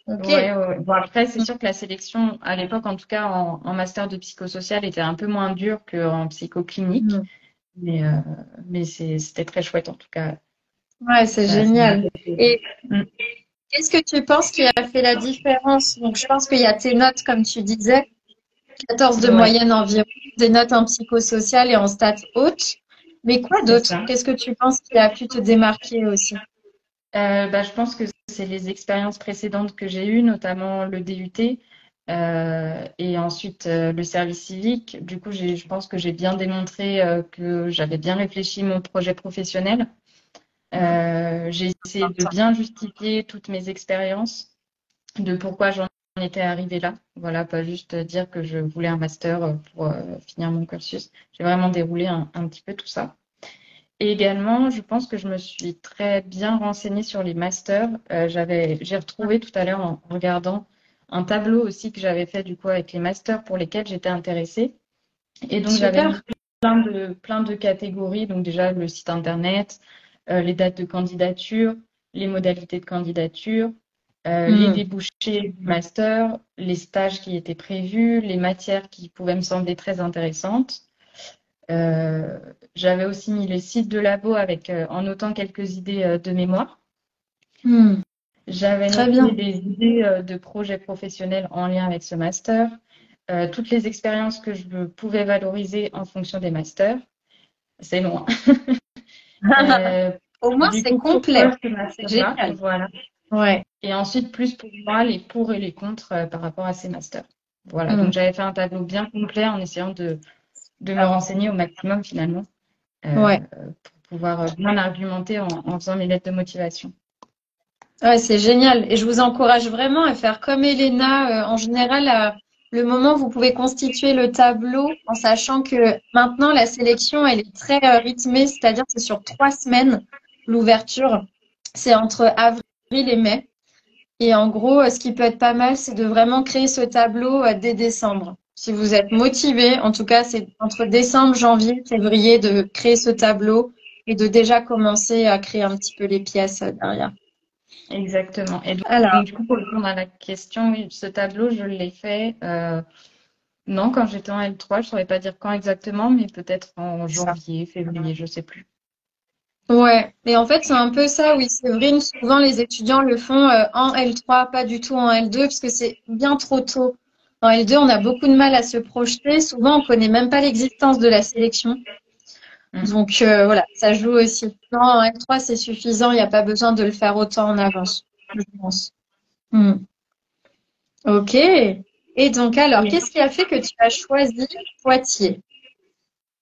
OK. Ouais, ouais. Bon, après, c'est sûr que la sélection, à l'époque, en tout cas, en master de psychosocial, était un peu moins dure qu'en psychoclinique. Mm. Mais, euh, mais c'était très chouette, en tout cas. Ouais, c'est Ça m'a génial. fait plaisir. Et Mm. qu'est-ce que tu penses qui a fait la différence? Donc, je pense qu'il y a tes notes, comme tu disais, 14 de Ouais, moyenne environ, des notes en psychosocial et en stats hautes. Mais quoi c'est d'autre? ça. Qu'est-ce que tu penses qui a pu te démarquer aussi? Je pense que c'est les expériences précédentes que j'ai eues, notamment le DUT et ensuite le service civique. Du coup, je pense que j'ai bien démontré que j'avais bien réfléchi mon projet professionnel. J'ai essayé de bien justifier toutes mes expériences, de pourquoi j'en étais arrivée là. Voilà, pas juste dire que je voulais un master pour finir mon cursus. J'ai vraiment déroulé un petit peu tout ça. Et également, je pense que je me suis très bien renseignée sur les masters. J'ai retrouvé tout à l'heure en regardant un tableau aussi que j'avais fait du coup avec les masters pour lesquels j'étais intéressée. Et donc j'avais mis Super. plein de catégories. Donc déjà le site internet, les dates de candidature, les modalités de candidature, les Hmm. débouchés du master, les stages qui étaient prévus, les matières qui pouvaient me sembler très intéressantes. Euh, J'avais aussi mis les sites de labo avec, en notant quelques idées de mémoire. Hmm. J'avais Très noté bien. des idées de projets professionnels en lien avec ce master, toutes les expériences que je pouvais valoriser en fonction des masters. C'est loin. Euh, Au moins, du c'est coup, complet. pourquoi ce C'est master-là? génial. Voilà. Ouais. Et ensuite, plus pour moi, les pour et les contre par rapport à ces masters. Voilà. Donc, Hmm. j'avais fait un tableau bien complet en essayant de me renseigner au maximum finalement. Ouais. Pour pouvoir bien argumenter en faisant mes lettres de motivation. Ouais, c'est génial. Et je vous encourage vraiment à faire comme Elena. En général, le moment où vous pouvez constituer le tableau, en sachant que maintenant, la sélection, elle est très rythmée, c'est-à-dire que c'est sur 3 semaines, l'ouverture. C'est entre avril et mai. Et en gros, ce qui peut être pas mal, c'est de vraiment créer ce tableau dès décembre. Si vous êtes motivé, en tout cas, c'est entre décembre, janvier, février, de créer ce tableau et de déjà commencer à créer un petit peu les pièces derrière. Exactement. Et donc, Alors, du coup, pour répondre à la question, oui, ce tableau, je l'ai fait, non, quand j'étais en L3, je ne saurais pas dire quand exactement, mais peut-être en janvier, février, je ne sais plus. ouais, et en fait, c'est un peu ça, oui, c'est vrai. Souvent, les étudiants le font en L3, pas du tout en L2, parce que c'est bien trop tôt. En L2, on a beaucoup de mal à se projeter. Souvent, on connaît même pas l'existence de la sélection. Mm. Donc, voilà, ça joue aussi. Non, en L3, c'est suffisant. Il n'y a pas besoin de le faire autant en avance, je pense. Hmm. Ok. Et donc, alors, Oui. qu'est-ce qui a fait que tu as choisi Poitiers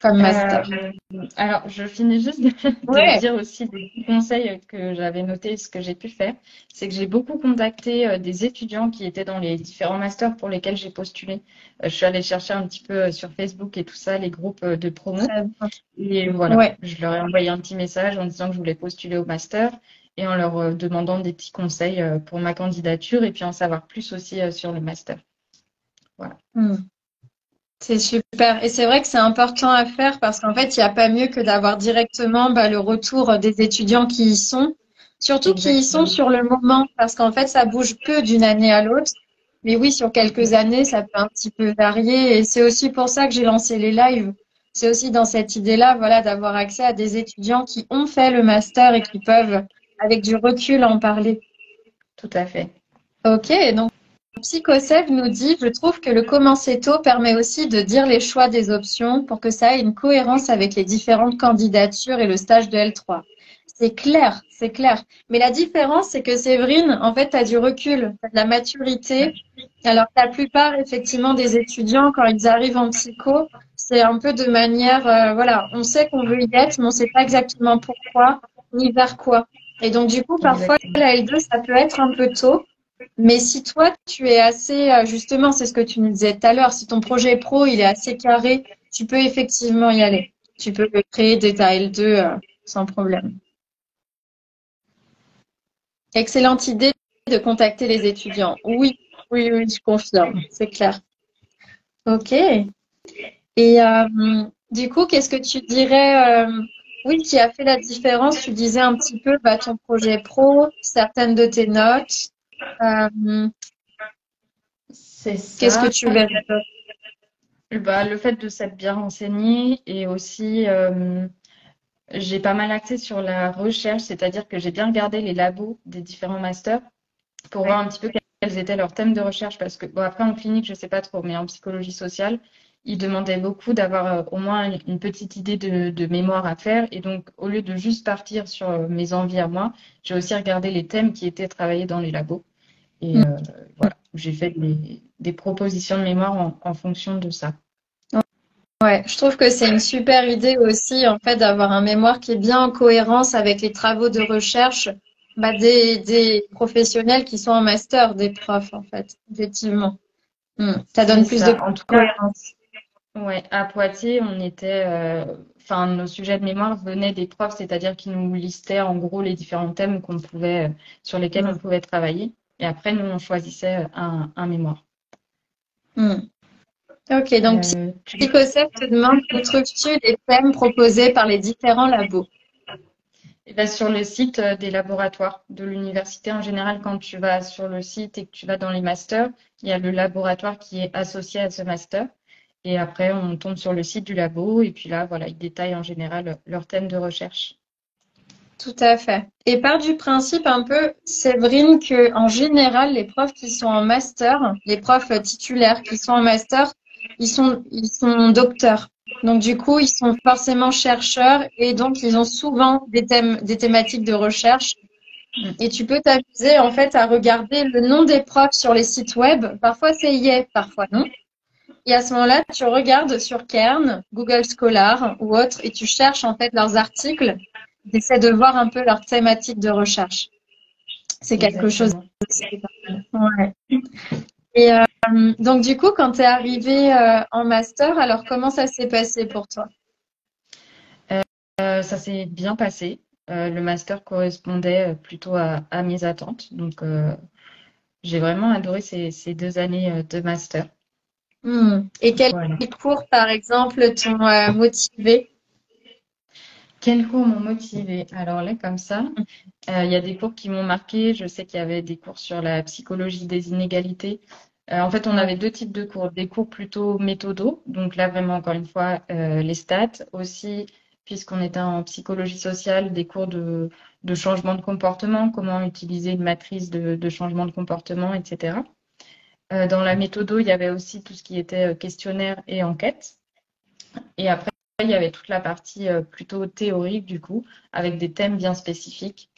comme master? Euh, alors, je finis juste de Ouais. dire aussi des petits conseils que j'avais notés, ce que j'ai pu faire. C'est que j'ai beaucoup contacté des étudiants qui étaient dans les différents masters pour lesquels j'ai postulé. Je suis allée chercher un petit peu sur Facebook et tout ça, les groupes de promo. Très bien. Et voilà, Ouais. je leur ai envoyé un petit message en disant que je voulais postuler au master et en leur demandant des petits conseils pour ma candidature et puis en savoir plus aussi sur le master. Hmm. C'est super. Et c'est vrai que c'est important à faire parce qu'en fait, il n'y a pas mieux que d'avoir directement le retour des étudiants qui y sont, surtout qui y sont Exactement. sur le moment, parce qu'en fait, ça bouge peu d'une année à l'autre. Mais oui, sur quelques années, ça peut un petit peu varier. Et c'est aussi pour ça que j'ai lancé les lives. C'est aussi dans cette idée-là, voilà, d'avoir accès à des étudiants qui ont fait le master et qui peuvent, avec du recul, en parler. Tout à fait. Ok, donc Psychosev nous dit, je trouve que le commencer tôt permet aussi de dire les choix des options pour que ça ait une cohérence avec les différentes candidatures et le stage de L3. C'est clair, c'est clair. Mais la différence, c'est que Séverine, en fait, tu as du recul, tu as de la maturité. Alors que la plupart, effectivement, des étudiants, quand ils arrivent en psycho, c'est un peu de manière, voilà, on sait qu'on veut y être, mais on sait pas exactement pourquoi, ni vers quoi. Et donc, du coup, parfois, Exactement. la L2, ça peut être un peu tôt. Mais si toi, tu es assez, justement, c'est ce que tu nous disais tout à l'heure, si ton projet pro, il est assez carré, tu peux effectivement y aller. Tu peux créer des ta L2 sans problème. Excellente idée de contacter les étudiants. Oui, oui, oui, je confirme, c'est clair. Ok. Et du coup, qu'est-ce que tu dirais, oui, qui a fait la différence? Tu disais un petit peu ton projet pro, certaines de tes notes. Euh, C'est qu'est-ce que ça. tu verrais? Le fait de s'être bien renseigné et aussi, j'ai pas mal axé sur la recherche, c'est-à-dire que j'ai bien regardé les labos des différents masters pour voir un petit peu quels étaient leurs thèmes de recherche. Parce que, bon, après, en clinique, je sais pas trop, mais en psychologie sociale, ils demandaient beaucoup d'avoir au moins une petite idée de mémoire à faire. Et donc, au lieu de juste partir sur mes envies à moi, j'ai aussi regardé les thèmes qui étaient travaillés dans les labos. Et voilà, j'ai fait des propositions de mémoire en fonction de ça. Ouais, je trouve que c'est une super idée aussi, en fait, d'avoir un mémoire qui est bien en cohérence avec les travaux de recherche des professionnels qui sont en master, des profs, en fait, effectivement. Ça C'est donne plus de ça. En tout cas, cohérence. ouais, à Poitiers, on était, enfin, nos sujets de mémoire venaient des profs, c'est-à-dire qu'ils nous listaient en gros les différents thèmes qu'on pouvait, sur lesquels Mm, on pouvait travailler. Et après, nous, on choisissait un mémoire. mm. Ok, donc Tu Psychocep te demande où trouves-tu les thèmes proposés par les différents labos? Et ben, sur le site des laboratoires de l'université, en général, quand tu vas sur le site et que tu vas dans les masters, il y a le laboratoire qui est associé à ce master. Et après, on tombe sur le site du labo et puis là, voilà, ils détaillent en général leur thème de recherche. Tout à fait. Et part du principe un peu, Séverine, que en général, les profs qui sont en master, les profs titulaires qui sont en master, ils sont docteurs. Donc du coup, ils sont forcément chercheurs et donc ils ont souvent des thèmes, des thématiques de recherche. Et tu peux t'amuser en fait à regarder le nom des profs sur les sites web. Parfois c'est yay, parfois non. Et à ce moment-là, tu regardes sur Cairn, Google Scholar ou autre, et tu cherches en fait leurs articles. Tu essaies de voir un peu leur thématique de recherche. C'est quelque chose Exactement. aussi qui est pas mal. Ouais. Et donc du coup, quand tu es arrivé en master, alors comment ça s'est passé pour toi? Ça s'est bien passé. Le master correspondait plutôt à mes attentes. Donc, j'ai vraiment adoré ces 2 années de master. Et quels Voilà. cours, par exemple, t'ont motivé? Quels cours m'ont motivée? Alors là, comme ça, il y a des cours qui m'ont marqué. Je sais qu'il y avait des cours sur la psychologie des inégalités. En fait, on Ouais. avait deux types de cours. Des cours plutôt méthodaux. Donc là, vraiment, encore une fois, les stats. Aussi, puisqu'on était en psychologie sociale, des cours de changement de comportement, comment utiliser une matrice de changement de comportement, etc. Dans la méthodo, il y avait aussi tout ce qui était questionnaire et enquête. Et après, il y avait toute la partie plutôt théorique, du coup, avec des thèmes bien spécifiques.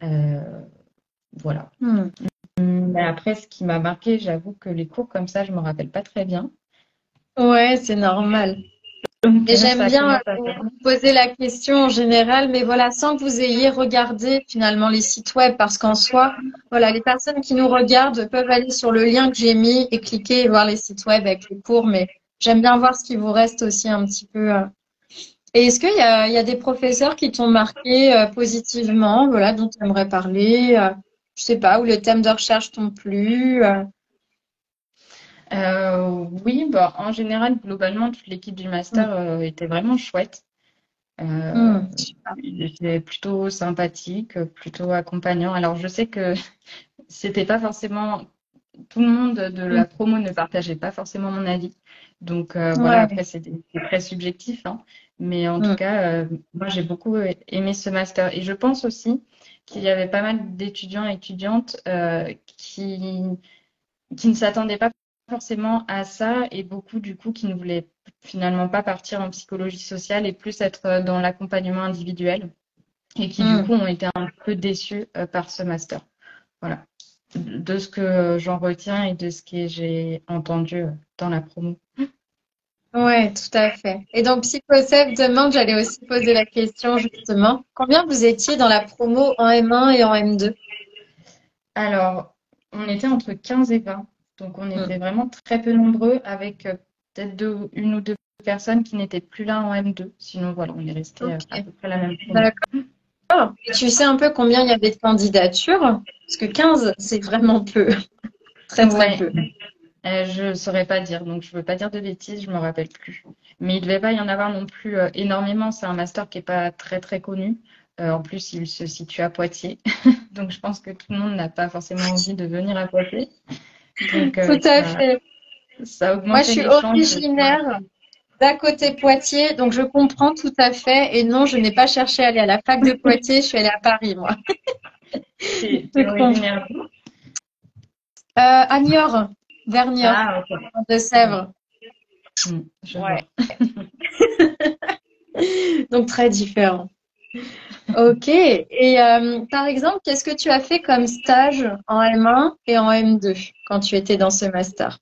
Euh, voilà. Hmm. Mais après, ce qui m'a marqué, j'avoue que les cours comme ça, je me rappelle pas très bien. Ouais, c'est normal. Donc Et j'aime bien comment ça vous fait? poser la question en général, mais voilà, sans que vous ayez regardé finalement les sites web, parce qu'en soi, voilà, les personnes qui nous regardent peuvent aller sur le lien que j'ai mis et cliquer et voir les sites web avec les cours, mais j'aime bien voir ce qui vous reste aussi un petit peu. Et est-ce qu'il y a des professeurs qui t'ont marqué positivement, voilà, dont tu aimerais parler, je sais pas, ou le thème de recherche t'ont plu? Oui, bah, en général, globalement, toute l'équipe du Mm. master était vraiment chouette. Euh, Mm. il était plutôt sympathique, plutôt accompagnant. Alors, je sais que c'était pas forcément tout le monde de Mm. la promo ne partageait pas forcément mon avis. Donc voilà, Ouais. après c'est très subjectif, hein. Mais en tout Mm. cas, moi j'ai beaucoup aimé ce master. Et je pense aussi qu'il y avait pas mal d'étudiants et étudiantes qui ne s'attendaient pas forcément à ça et beaucoup du coup qui ne voulaient finalement pas partir en psychologie sociale et plus être dans l'accompagnement individuel et qui du Mm. coup ont été un peu déçus par ce master. Voilà, de ce que j'en retiens et de ce que j'ai entendu dans la promo. Ouais, tout à fait. Et donc, Psychosef demande, j'allais aussi poser la question justement, combien vous étiez dans la promo en M1 et en M2? Alors, on était entre 15 et 20, donc on Mm. était vraiment très peu nombreux avec peut-être une ou deux personnes qui n'étaient plus là en M2. Sinon, voilà, on est resté à Ok, peu près la même promo. d'accord. Et tu sais un peu combien il y avait de candidatures? Parce que 15, c'est vraiment peu. Très, très Ouais, peu. je saurais pas dire, donc je veux pas dire de bêtises, je me rappelle plus. Mais il devait pas y en avoir non plus énormément. C'est un master qui est pas très très connu. En plus, il se situe à Poitiers, donc je pense que tout le monde n'a pas forcément envie de venir à Poitiers. Donc Tout à fait. ça Moi, je augmentait suis les chances de pouvoir. originaire d'à côté Poitiers, donc je comprends tout à fait. Et non, je n'ai pas cherché à aller à la fac de Poitiers, je suis allée à Paris, moi. Je T'es comprends. originaire d'où? À Niort, vers Niort, Ah, ok. en Ouais. Deux-Sèvres. Je Ouais. vois. Donc très différent. Ok. Et par exemple, qu'est-ce que tu as fait comme stage en M1 et en M2 quand tu étais dans ce master?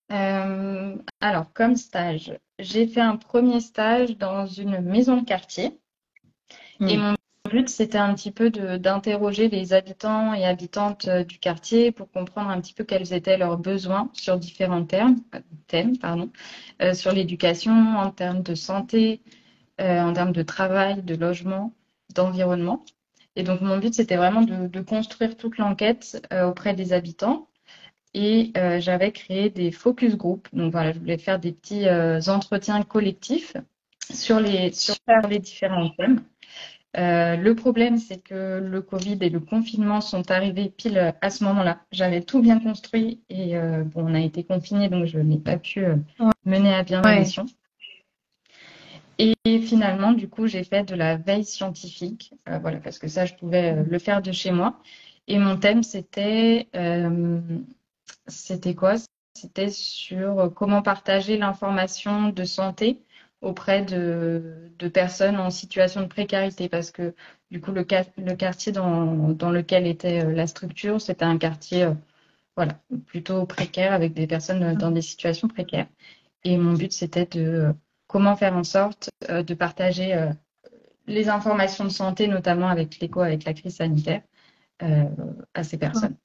Alors, comme stage, j'ai fait un premier stage dans une maison de quartier. Et Hmm. mon but, c'était un petit peu d'interroger les habitants et habitantes du quartier pour comprendre un petit peu quels étaient leurs besoins sur différents thèmes, pardon, sur l'éducation, en termes de santé, en termes de travail, de logement, d'environnement. Et donc, mon but, c'était vraiment de construire toute l'enquête auprès des habitants. Et j'avais créé des focus group. Donc voilà, je voulais faire des petits entretiens collectifs sur Super. les différents thèmes. Le problème, c'est que le Covid et le confinement sont arrivés pile à ce moment-là. J'avais tout bien construit et bon, on a été confinés, donc je n'ai pas pu mener à bien ma Ouais. mission. Et finalement, du coup, j'ai fait de la veille scientifique, voilà, parce que ça, je pouvais le faire de chez moi. Et mon thème, c'était quoi? C'était sur comment partager l'information de santé auprès de personnes en situation de précarité, parce que du coup, le quartier dans lequel était la structure, c'était un quartier voilà, plutôt précaire avec des personnes dans des situations précaires. Et mon but, c'était de comment faire en sorte de partager les informations de santé, notamment avec l'écho, avec la crise sanitaire, euh, à ces personnes.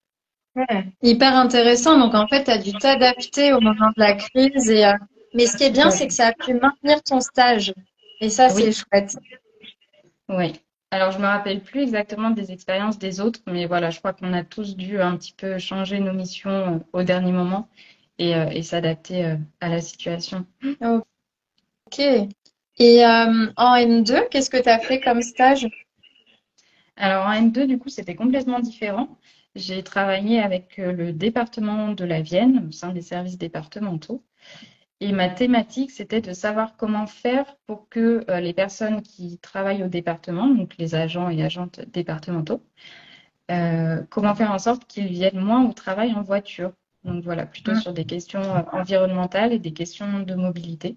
Ouais. Hyper intéressant. Donc, en fait, tu as dû t'adapter au moment de la crise. Mais ce qui est Tout bien, à c'est fait. que ça a pu maintenir ton stage. Et ça, c'est Oui, chouette. oui. Alors, je me rappelle plus exactement des expériences des autres, mais voilà, je crois qu'on a tous dû un petit peu changer nos missions au dernier moment et s'adapter à la situation. Ok. Et en M2, qu'est-ce que tu as fait comme stage? Alors, en M2, du coup, c'était complètement différent. J'ai travaillé avec le département de la Vienne, au sein des services départementaux. Et ma thématique, c'était de savoir comment faire pour que les personnes qui travaillent au département, donc les agents et agentes départementaux, comment faire en sorte qu'ils viennent moins au travail en voiture. Donc voilà, plutôt Hmm. sur des questions environnementales et des questions de mobilité.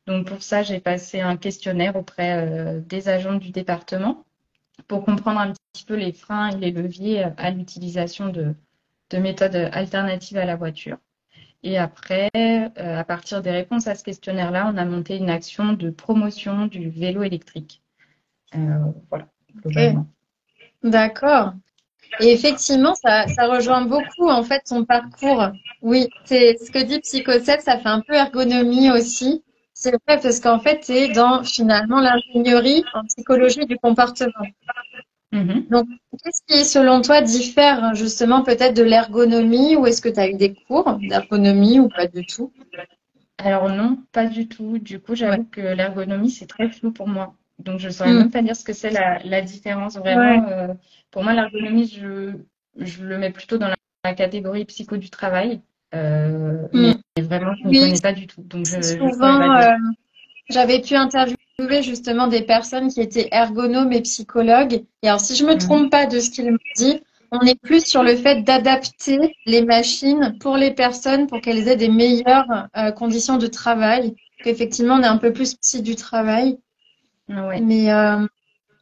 Donc pour ça, j'ai passé un questionnaire auprès des agents du département pour comprendre un petit peu les freins et les leviers à l'utilisation de méthodes alternatives à la voiture. Et après, à partir des réponses à ce questionnaire-là, on a monté une action de promotion du vélo électrique. Voilà, Ok. globalement. D'accord. Et effectivement, ça rejoint beaucoup en fait ton parcours. Oui, c'est ce que dit Psychocep, ça fait un peu ergonomie aussi. C'est vrai parce qu'en fait, tu es dans finalement l'ingénierie en psychologie du comportement. Mhm. Donc, qu'est-ce qui, selon toi, diffère justement peut-être de l'ergonomie ou est-ce que tu as eu des cours d'ergonomie ou pas du tout? Alors non, pas du tout. Du coup, Ouais. j'avoue que l'ergonomie, c'est très flou pour moi. Donc, je ne saurais Hmm. même pas dire ce que c'est la différence Ouais. vraiment. Pour moi, l'ergonomie, je le mets plutôt dans la catégorie psycho du travail. Hmm. Mais vraiment, je n'y Oui, connais pas du tout. Donc, je ne saurais pas souvent, dire. j'avais pu interviewer justement des personnes qui étaient ergonomes et psychologues. Et alors, si je me Mhm. trompe pas de ce qu'ils m'ont dit, on est plus sur le fait d'adapter les machines pour les personnes pour qu'elles aient des meilleures conditions de travail. Qu'effectivement, on est un peu plus psy du travail. Ouais. Mais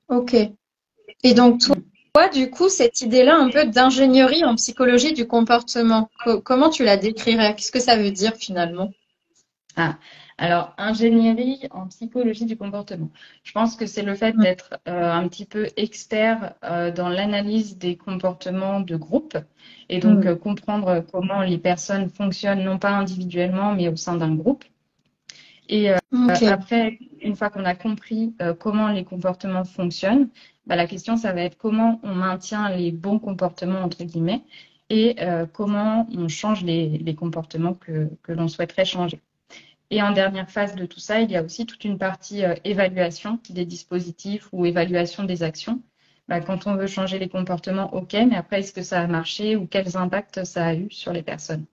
ok. Et donc, Mm. toi, du coup, cette idée-là un peu d'ingénierie en psychologie du comportement, comment tu la décrirais? Qu'est-ce que ça veut dire finalement? Ah, alors, ingénierie en psychologie du comportement. Je pense que c'est le fait Mm. d'être un petit peu expert dans l'analyse des comportements de groupe et donc Mm. comprendre comment les personnes fonctionnent, non pas individuellement, mais au sein d'un groupe. Et Ok. après, une fois qu'on a compris comment les comportements fonctionnent, bah, la question, ça va être comment on maintient les bons comportements, entre guillemets, et comment on change les comportements que l'on souhaiterait changer. Et en dernière phase de tout ça, il y a aussi toute une partie évaluation des dispositifs ou évaluation des actions. Bah, quand on veut changer les comportements, OK, mais après, est-ce que ça a marché ou quels impacts ça a eu sur les personnes?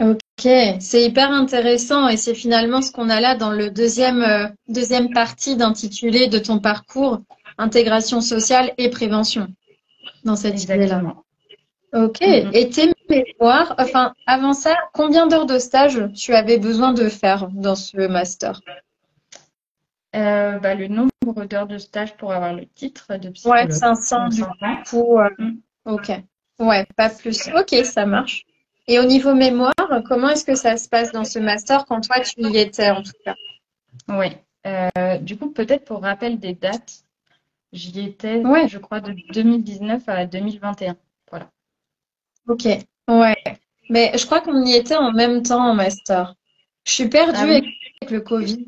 Ok, c'est hyper intéressant et c'est finalement ce qu'on a là dans le deuxième partie d'intitulé de ton parcours, intégration sociale et prévention, dans cette idée-là. Exactement. Ok, Mm, mm. et tes mémoires, enfin, avant ça, combien d'heures de stage tu avais besoin de faire dans ce master? Bah, le nombre d'heures de stage pour avoir le titre de Ouais, psychologue. 500 Donc, du 5 ans. coup. Mm. Ok, ouais, pas plus. Ok, ça marche. Et au niveau mémoire, comment est-ce que ça se passe dans ce master quand toi tu y étais en tout cas? Ouais. Du coup, peut-être pour rappel des dates, j'y étais, Ouais, je crois, de 2019 à 2021. Voilà. ok, ouais. Mais je crois qu'on y était en même temps en master. Je suis perdue Ah avec oui, le Covid.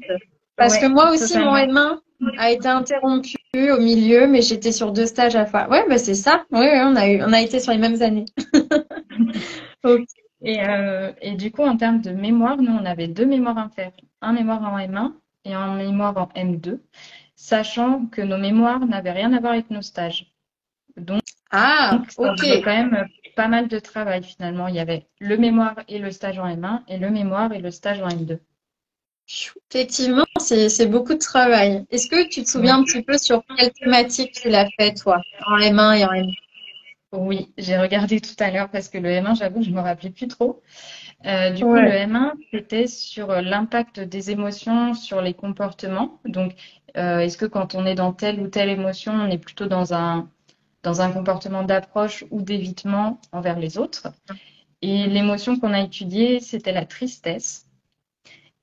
Parce que ouais, moi aussi, mon totalement. M1 a été interrompu au milieu, mais j'étais sur deux stages à la fois. Ouais, bah c'est ça. Oui, oui, on a été sur les mêmes années. Ok. Et du coup, en termes de mémoire, nous, on avait deux mémoires à faire. Un mémoire en M1 et un mémoire en M2, sachant que nos mémoires n'avaient rien à voir avec nos stages. Donc, Ah, ça ok. faisait quand même pas mal de travail finalement. Il y avait le mémoire et le stage en M1 et le mémoire et le stage en M2. Effectivement, c'est beaucoup de travail. Est-ce que tu te souviens un Ouais. petit peu sur quelle thématique tu l'as fait, toi, en M1 et en M2? Oui, j'ai regardé tout à l'heure parce que le M1, j'avoue, je ne me rappelais plus trop. Du coup, le Ouais. M1, c'était sur l'impact des émotions sur les comportements. Donc, est-ce que quand on est dans telle ou telle émotion, on est plutôt dans un comportement d'approche ou d'évitement envers les autres? Et l'émotion qu'on a étudiée, c'était la tristesse.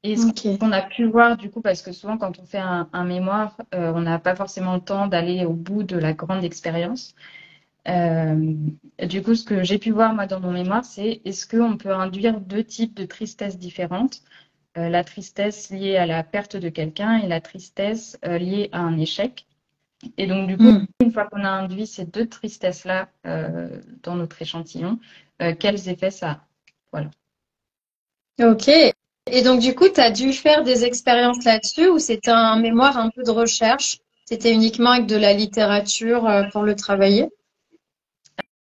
Et ce Ok. qu'on a pu voir, du coup, parce que souvent, quand on fait un mémoire, on n'a pas forcément le temps d'aller au bout de la grande expérience. Euh, du coup, ce que j'ai pu voir, moi, dans mon mémoire, c'est est-ce qu'on peut induire deux types de tristesse différentes? La tristesse liée à la perte de quelqu'un et la tristesse liée à un échec. Et donc, du coup, Hmm. une fois qu'on a induit ces deux tristesses-là dans notre échantillon, quels effets ça a? Voilà. Ok. Et donc, du coup, tu as dû faire des expériences là-dessus ou c'était un mémoire un peu de recherche? C'était uniquement avec de la littérature pour le travailler?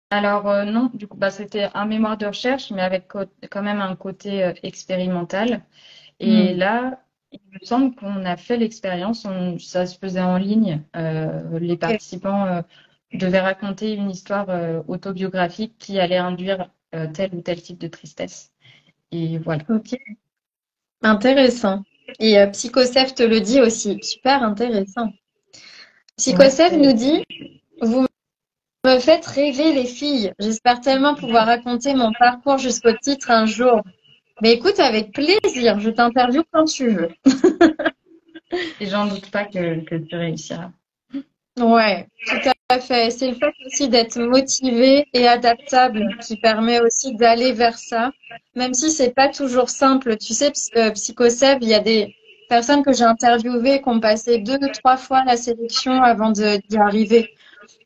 Alors, non, du coup, bah, c'était un mémoire de recherche, mais avec quand même un côté expérimental. Et Hmm. là, il me semble qu'on a fait l'expérience, ça se faisait en ligne. Les Ok. participants devaient raconter une histoire autobiographique qui allait induire tel ou tel type de tristesse. Et voilà. Ok. Intéressant. Et Psychoseph te le dit aussi. Super intéressant. Ouais, Psychoseph nous dit, vous me faites rêver les filles. J'espère tellement pouvoir raconter mon parcours jusqu'au titre un jour. Mais écoute, avec plaisir, je t'interviewe quand tu veux. et j'en doute pas que tu réussiras. Ouais, tout à fait. C'est le fait aussi d'être motivé et adaptable qui permet aussi d'aller vers ça, même si c'est pas toujours simple. Tu sais, Psychoseb, il y a des personnes que j'ai interviewées qui ont passé deux, trois fois la sélection avant d'y arriver.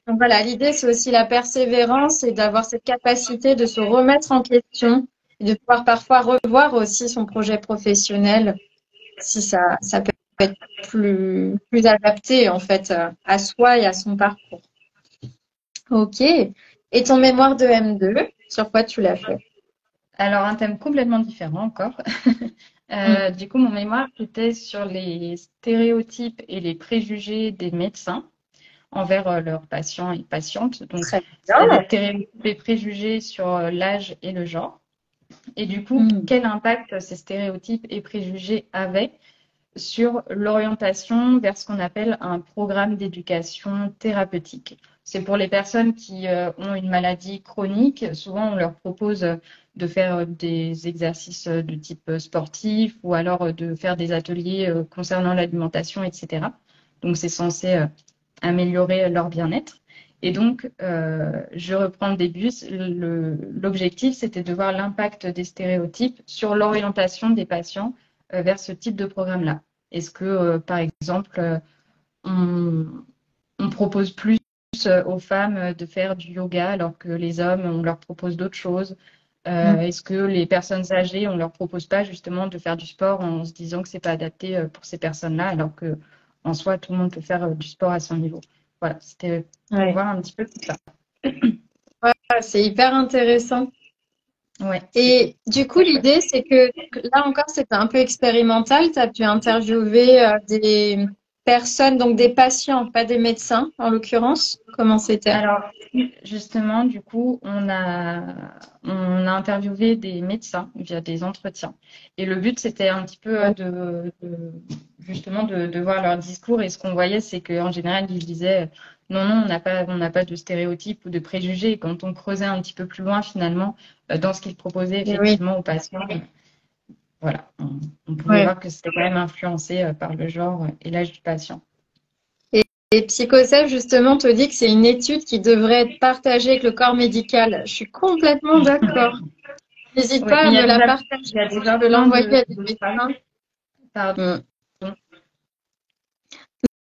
Donc voilà, l'idée, c'est aussi la persévérance et d'avoir cette capacité de se remettre en question et de pouvoir parfois revoir aussi son projet professionnel si ça peut être plus adapté en fait à soi et à son parcours. Ok. Et ton mémoire de M2, sur quoi tu l'as fait? Alors, un thème complètement différent encore. Mm. Du coup, mon mémoire était sur les stéréotypes et les préjugés des médecins envers leurs patients et patientes. Donc, Très c'était des bien. stéréotypes et préjugés sur l'âge et le genre. Et du coup, Mm. quel impact ces stéréotypes et préjugés avaient sur l'orientation vers ce qu'on appelle un programme d'éducation thérapeutique. C'est pour les personnes qui ont une maladie chronique. Souvent, on leur propose de faire des exercices de type sportif ou alors de faire des ateliers concernant l'alimentation, etc. Donc, c'est censé améliorer leur bien-être. Et donc, je reprends le début. L'objectif, c'était de voir l'impact des stéréotypes sur l'orientation des patients vers ce type de programme-là. Est-ce que, par exemple, on, on propose plus aux femmes de faire du yoga alors que les hommes, on leur propose d'autres choses? Mm. Est-ce que les personnes âgées, on leur propose pas justement de faire du sport en se disant que c'est pas adapté pour ces personnes-là, alors que en soi, tout le monde peut faire du sport à son niveau. Voilà, c'était pour Ouais. voir un petit peu tout ça. Ah, c'est hyper intéressant. Ouais, c'était Et du coup, très chouette. l'idée, c'est que là encore, c'était un peu expérimental. Tu as pu interviewer des personnes, donc des patients, pas des médecins en l'occurrence. Comment c'était? Alors, justement, du coup, on a interviewé des médecins via des entretiens. Et le but, c'était un petit peu justement de voir leur discours. Et ce qu'on voyait, c'est qu'en général, ils disaient non, non, on n'a pas de stéréotypes ou de préjugés. Et quand on creusait un petit peu plus loin, finalement, dans ce qu'ils proposaient Et oui, effectivement aux patients, voilà, on pouvait ouais. voir que c'était quand même influencé par le genre et l'âge du patient. Et Psychosef, justement, te dit que c'est une étude qui devrait être partagée avec le corps médical. Je suis complètement d'accord. N'hésite Oui, pas mais à il y me a la déjà, partager. il y a Je déjà peux plein l'envoyer à des de médecins. pardon. Mm.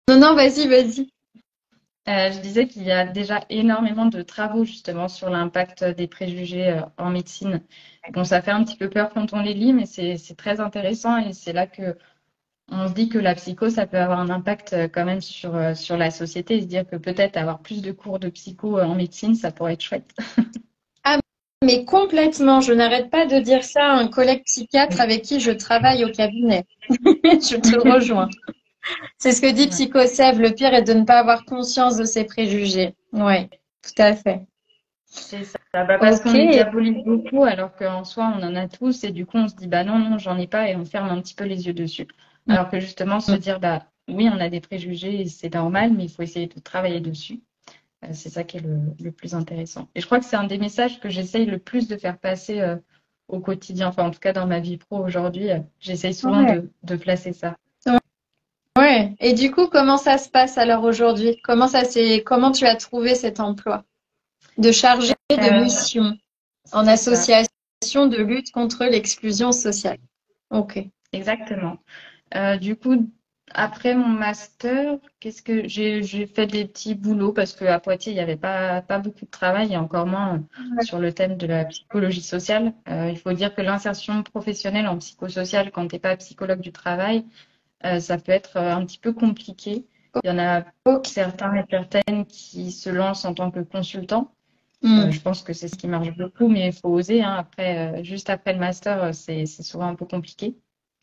Non, non, vas-y, vas-y. Je disais qu'il y a déjà énormément de travaux justement sur l'impact des préjugés en médecine. Bon, ça fait un petit peu peur quand on les lit, mais c'est très intéressant et c'est là que on se dit que la psycho, ça peut avoir un impact quand même sur la société et se dire que peut-être avoir plus de cours de psycho en médecine, ça pourrait être chouette. Ah, mais complètement. Je n'arrête pas de dire ça à un collègue psychiatre avec qui je travaille au cabinet. Je te rejoins. C'est ce que dit Ouais, Psychosève. Le pire est de ne pas avoir conscience de ses préjugés. Oui, tout à fait. c'est ça. Bah, parce Ok. qu'on les diabolise beaucoup alors qu'en soi, on en a tous et du coup, on se dit, bah non, non, j'en ai pas et on ferme un petit peu les yeux dessus. Alors que justement, se dire, bah oui, on a des préjugés et c'est normal, mais il faut essayer de travailler dessus. C'est ça qui est le plus intéressant. Et je crois que c'est un des messages que j'essaye le plus de faire passer au quotidien. Enfin, en tout cas, dans ma vie pro aujourd'hui, j'essaye souvent Ouais. de placer ça. Ouais. Et du coup, comment ça se passe alors aujourd'hui? Comment tu as trouvé cet emploi de chargé de Euh, mission en c'est ça, association de lutte contre l'exclusion sociale? Ok. exactement. Du coup, après mon master, qu'est-ce que j'ai fait des petits boulots parce qu'à Poitiers, il n'y avait pas beaucoup de travail et encore moins sur le thème de la psychologie sociale. Il faut dire que l'insertion professionnelle en psychosocial, quand tu n'es pas psychologue du travail, ça peut être un petit peu compliqué. Il y en a Ok. certains et certaines qui se lancent en tant que consultants. Hmm. Je pense que c'est ce qui marche beaucoup, mais il faut oser, hein. Après, juste après le master, c'est souvent un peu compliqué,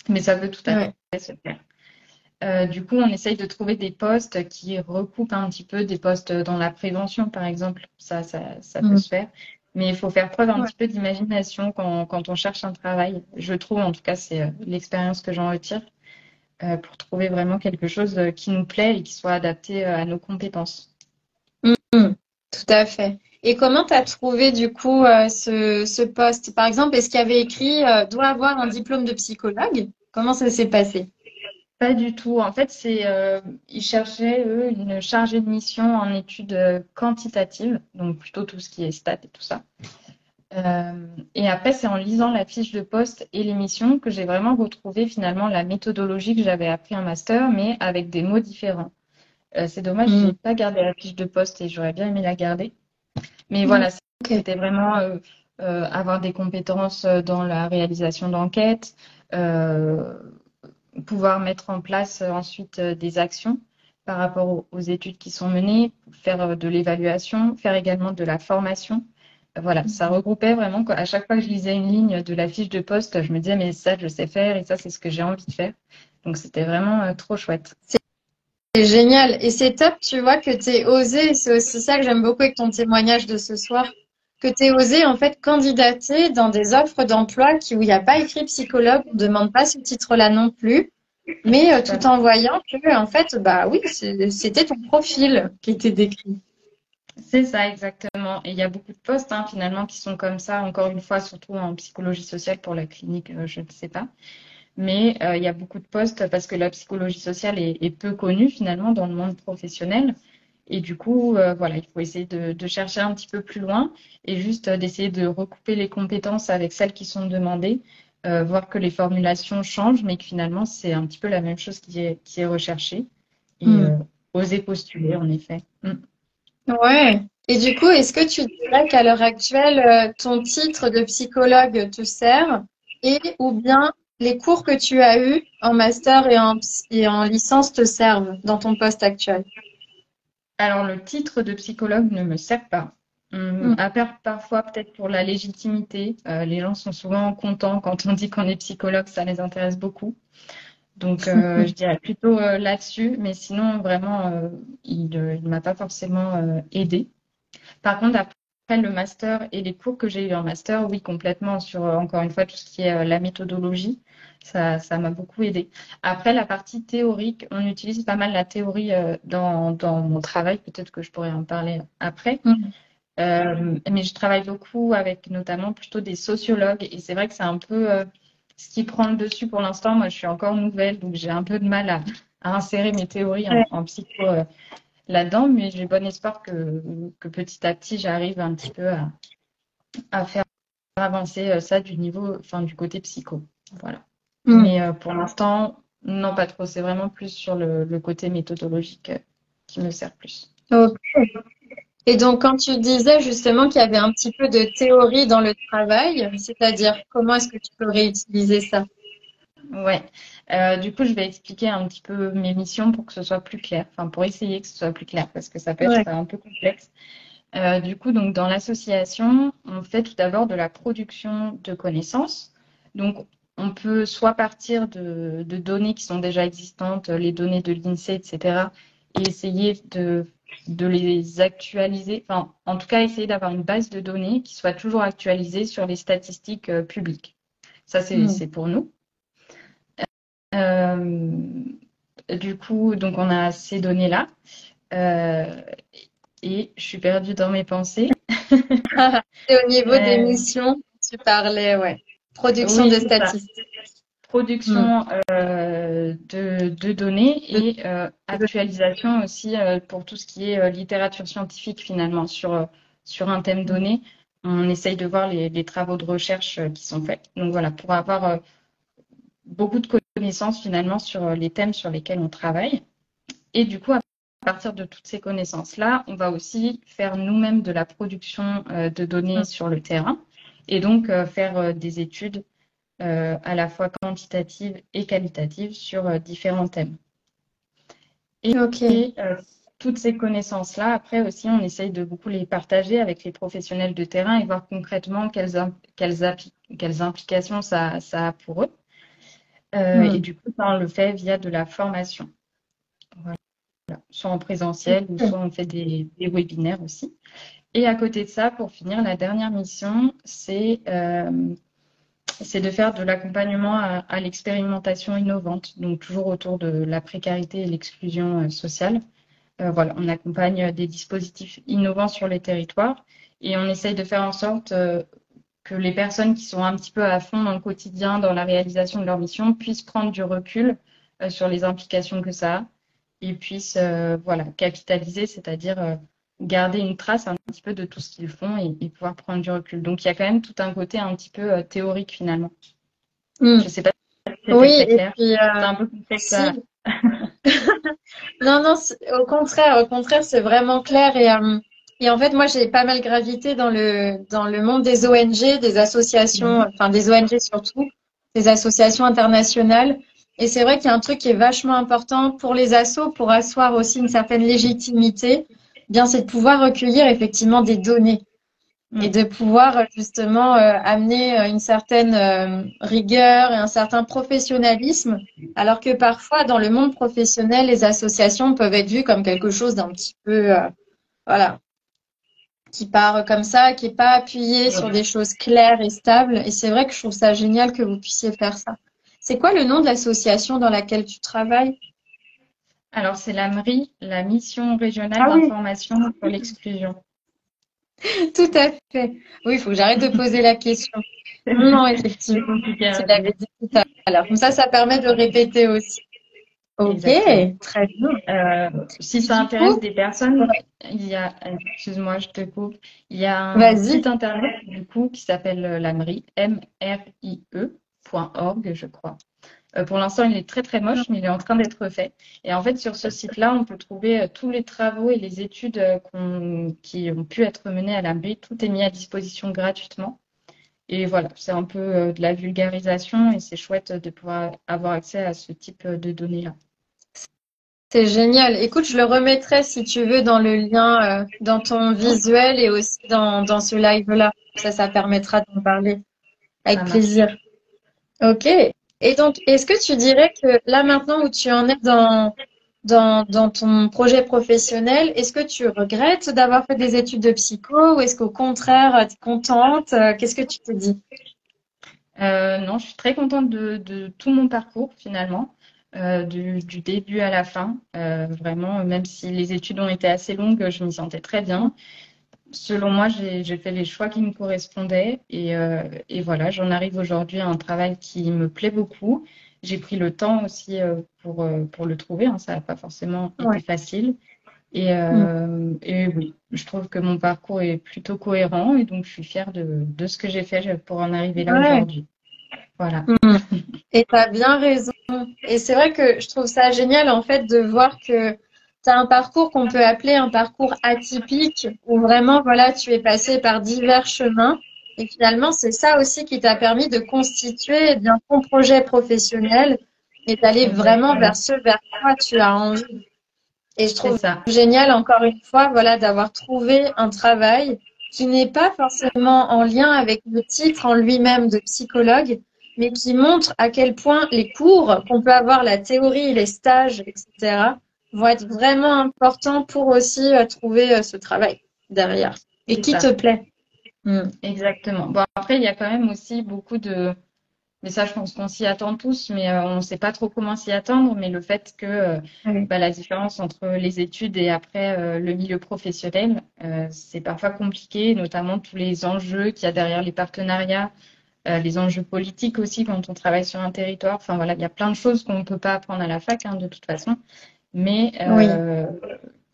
mais ça peut tout à Ouais. fait se faire. Du coup, on essaye de trouver des postes qui recoupent un petit peu des postes dans la prévention, par exemple. Ça peut Hmm. se faire. Mais il faut faire preuve un Ouais. petit peu d'imagination quand on cherche un travail. Je trouve, en tout cas, c'est l'expérience que j'en retire pour trouver vraiment quelque chose qui nous plaît et qui soit adapté à nos compétences. Hmm. Tout à fait. Et comment tu as trouvé du coup ce poste? Par exemple, est-ce qu'il y avait écrit doit avoir un diplôme de psychologue? Comment ça s'est passé? Pas du tout. En fait, ils cherchaient, eux, une chargée de mission en études quantitatives, donc plutôt tout ce qui est stats et tout ça. Et après, c'est en lisant la fiche de poste et l'émission que j'ai vraiment retrouvé finalement la méthodologie que j'avais appris en master, mais avec des mots différents. C'est dommage, j'ai pas gardé la fiche de poste et j'aurais bien aimé la garder. Mais Mm. voilà, Ok. c'était vraiment avoir des compétences dans la réalisation d'enquêtes, euh, pouvoir mettre en place ensuite des actions par rapport aux études qui sont menées, faire de l'évaluation, faire également de la formation. Voilà, ça regroupait vraiment, quoi. À chaque fois que je lisais une ligne de la fiche de poste, je me disais, mais ça, je sais faire et ça, c'est ce que j'ai envie de faire. Donc, c'était vraiment trop chouette. C'est génial. Et c'est top, tu vois, que tu aies osé, c'est aussi ça que j'aime beaucoup avec ton témoignage de ce soir, que tu aies osé en fait candidater dans des offres d'emploi où il n'y a pas écrit psychologue, on ne demande pas ce titre-là non plus, mais Tout à tout fait. en voyant que, en fait, bah oui, c'était ton profil qui était décrit. C'est ça, exactement. Et il y a beaucoup de postes, hein, finalement, qui sont comme ça, encore une fois, surtout en psychologie sociale pour la clinique, je ne sais pas. Mais il y a beaucoup de postes parce que la psychologie sociale est peu connue, finalement, dans le monde professionnel. Et du coup, voilà, il faut essayer de chercher un petit peu plus loin et juste d'essayer de recouper les compétences avec celles qui sont demandées, voir que les formulations changent, mais que finalement, c'est un petit peu la même chose qui est recherchée. Et Hmm. oser postuler, en effet. Mm. Ouais. Et du coup, est-ce que tu dirais qu'à l'heure actuelle, ton titre de psychologue te sert et ou bien les cours que tu as eus en master et en licence te servent dans ton poste actuel? Alors, le titre de psychologue ne me sert pas. Hmm. À part parfois, peut-être pour la légitimité. Les gens sont souvent contents quand on dit qu'on est psychologue, ça les intéresse beaucoup. Donc, je dirais plutôt là-dessus, mais sinon, vraiment, il m'a pas forcément aidé. Par contre, après le master et les cours que j'ai eu en master, oui, complètement sur, encore une fois, tout ce qui est la méthodologie, ça m'a beaucoup aidé. Après, la partie théorique, on utilise pas mal la théorie dans mon travail, peut-être que je pourrais en parler après. Hmm. Mais je travaille beaucoup avec notamment plutôt des sociologues et c'est vrai que c'est un peu ce qui prend le dessus pour l'instant. Moi, je suis encore nouvelle, donc j'ai un peu de mal à insérer mes théories Ouais. en psycho là-dedans, mais j'ai bon espoir que petit à petit, j'arrive un petit peu à faire avancer ça du niveau, enfin du côté psycho. Voilà. Hmm. Mais pour l'instant, non, pas trop. C'est vraiment plus sur le côté méthodologique qui me sert plus. Ok. Et donc, quand tu disais justement qu'il y avait un petit peu de théorie dans le travail, c'est-à-dire comment est-ce que tu peux réutiliser ça? Ouais. Du coup, je vais expliquer un petit peu mes missions pour que ce soit plus clair, enfin pour essayer que ce soit plus clair parce que ça peut être Ouais. un peu complexe. Du coup, donc dans l'association, on fait tout d'abord de la production de connaissances. Donc, on peut soit partir de données qui sont déjà existantes, les données de l'INSEE, etc., et essayer de les actualiser, enfin, en tout cas, essayer d'avoir une base de données qui soit toujours actualisée sur les statistiques publiques. Ça, Hmm. c'est pour nous. Euh, du coup, donc on a ces données-là. Euh, et je suis perdue dans mes pensées. Et au niveau des Euh, missions, tu parlais, ouais. Production oui, de c'est ça. statistiques. Hmm. Production de données De- et actualisation aussi pour tout ce qui est littérature scientifique finalement sur un thème donné. On essaye de voir les travaux de recherche qui sont faits. Donc voilà, pour avoir beaucoup de connaissances finalement sur les thèmes sur lesquels on travaille. Et du coup, à partir de toutes ces connaissances-là, on va aussi faire nous-mêmes de la production de données sur le terrain et donc faire des études à la fois quantitatives et qualitatives sur différents thèmes. Ok. Et toutes ces connaissances-là, après aussi, on essaye de beaucoup les partager avec les professionnels de terrain et voir concrètement quelles implications ça a pour eux. Et Hmm. du coup, ça, on le fait via de la formation. Voilà. Soit en présentiel ou soit on fait des webinaires aussi. Et à côté de ça, pour finir, la dernière mission, c'est de faire de l'accompagnement à l'expérimentation innovante, donc toujours autour de la précarité et l'exclusion sociale. Voilà, on accompagne des dispositifs innovants sur les territoires et on essaye de faire en sorte que les personnes qui sont un petit peu à fond dans le quotidien, dans la réalisation de leur mission, puissent prendre du recul sur les implications que ça a et puissent voilà, capitaliser, c'est-à-dire garder une trace un petit peu de tout ce qu'ils font et pouvoir prendre du recul. Donc il y a quand même tout un côté un petit peu théorique finalement. Hmm. Je ne sais pas si c'était Oui, très et clair. puis C'est un peu complexe si, à... Non, non, au contraire, c'est vraiment clair. Et en fait, moi, j'ai pas mal gravité dans le monde des ONG, des associations, Mhm. enfin des ONG surtout, des associations internationales. Et c'est vrai qu'il y a un truc qui est vachement important pour les assos, pour asseoir aussi une certaine légitimité, eh bien, c'est de pouvoir recueillir effectivement des données et Mm. de pouvoir justement amener une certaine rigueur et un certain professionnalisme, alors que parfois dans le monde professionnel, les associations peuvent être vues comme quelque chose d'un petit peu, voilà, qui part comme ça, qui n'est pas appuyé sur des choses claires et stables. Et c'est vrai que je trouve ça génial que vous puissiez faire ça. C'est quoi le nom de l'association dans laquelle tu travailles? Alors, c'est la MRI, la Mission régionale Ah oui, d'information sur l'exclusion. tout à fait. Oui, il faut que j'arrête de poser la question. Non, non, C'est effectivement, compliqué tu à dire. l'avais dit tout à l'heure. Comme ça permet de répéter aussi. Ok, Exactement. très bien. Si Et ça du intéresse coup, des personnes, ouais, il y a, excuse-moi, je te coupe, il y a un site vas-y. internet du coup qui s'appelle l'AMRIE, MRIE.org, je crois. Pour l'instant, il est très très moche, mais il est en train d'être fait. Et en fait, sur ce site-là, on peut trouver tous les travaux et les études qui ont pu être menées à l'AMRIE. Tout est mis à disposition gratuitement. Et voilà, c'est un peu de la vulgarisation et c'est chouette de pouvoir avoir accès à ce type de données-là. C'est génial. Écoute, je le remettrai si tu veux dans le lien, dans ton Ouais, visuel et aussi dans ce live-là. Ça permettra d'en parler ça avec marche. plaisir. Ok. Et donc, est-ce que tu dirais que là maintenant où tu en es dans ton projet professionnel, est-ce que tu regrettes d'avoir fait des études de psycho ou est-ce qu'au contraire, tu es contente? Qu'est-ce que tu te dis? Non, je suis très contente de tout mon parcours finalement, du début à la fin. Vraiment, même si les études ont été assez longues, je m'y sentais très bien. Selon moi, j'ai fait les choix qui me correspondaient et voilà, j'en arrive aujourd'hui à un travail qui me plaît beaucoup. J'ai pris le temps aussi pour le trouver, hein, ça n'a pas forcément été Ouais. facile. Mm. Et oui, je trouve que mon parcours est plutôt cohérent et donc je suis fière de ce que j'ai fait pour en arriver là Ouais. aujourd'hui. Voilà. Mm. Et tu as bien raison. Et c'est vrai que je trouve ça génial en fait de voir que tu as un parcours qu'on peut appeler un parcours atypique où vraiment voilà, tu es passé par divers chemins et finalement c'est ça aussi qui t'a permis de constituer eh bien ton projet professionnel et d'aller vraiment vers Exactement. ce vers quoi tu as envie. Et je C'est trouve ça. génial encore une fois voilà d'avoir trouvé un travail qui n'est pas forcément en lien avec le titre en lui-même de psychologue, mais qui montre à quel point les cours qu'on peut avoir, la théorie, les stages, etc., vont être vraiment importants pour aussi trouver ce travail derrière et C'est qui te ça. plaît. Mm. Exactement. Bon, après, il y a quand même aussi beaucoup de. Mais ça, je pense qu'on s'y attend tous, mais on ne sait pas trop comment s'y attendre. Mais le fait que Ouais. bah, la différence entre les études et après le milieu professionnel, c'est parfois compliqué, notamment tous les enjeux qu'il y a derrière les partenariats, les enjeux politiques aussi quand on travaille sur un territoire. Enfin voilà, il y a plein de choses qu'on ne peut pas apprendre à la fac, hein, de toute façon, mais Oui,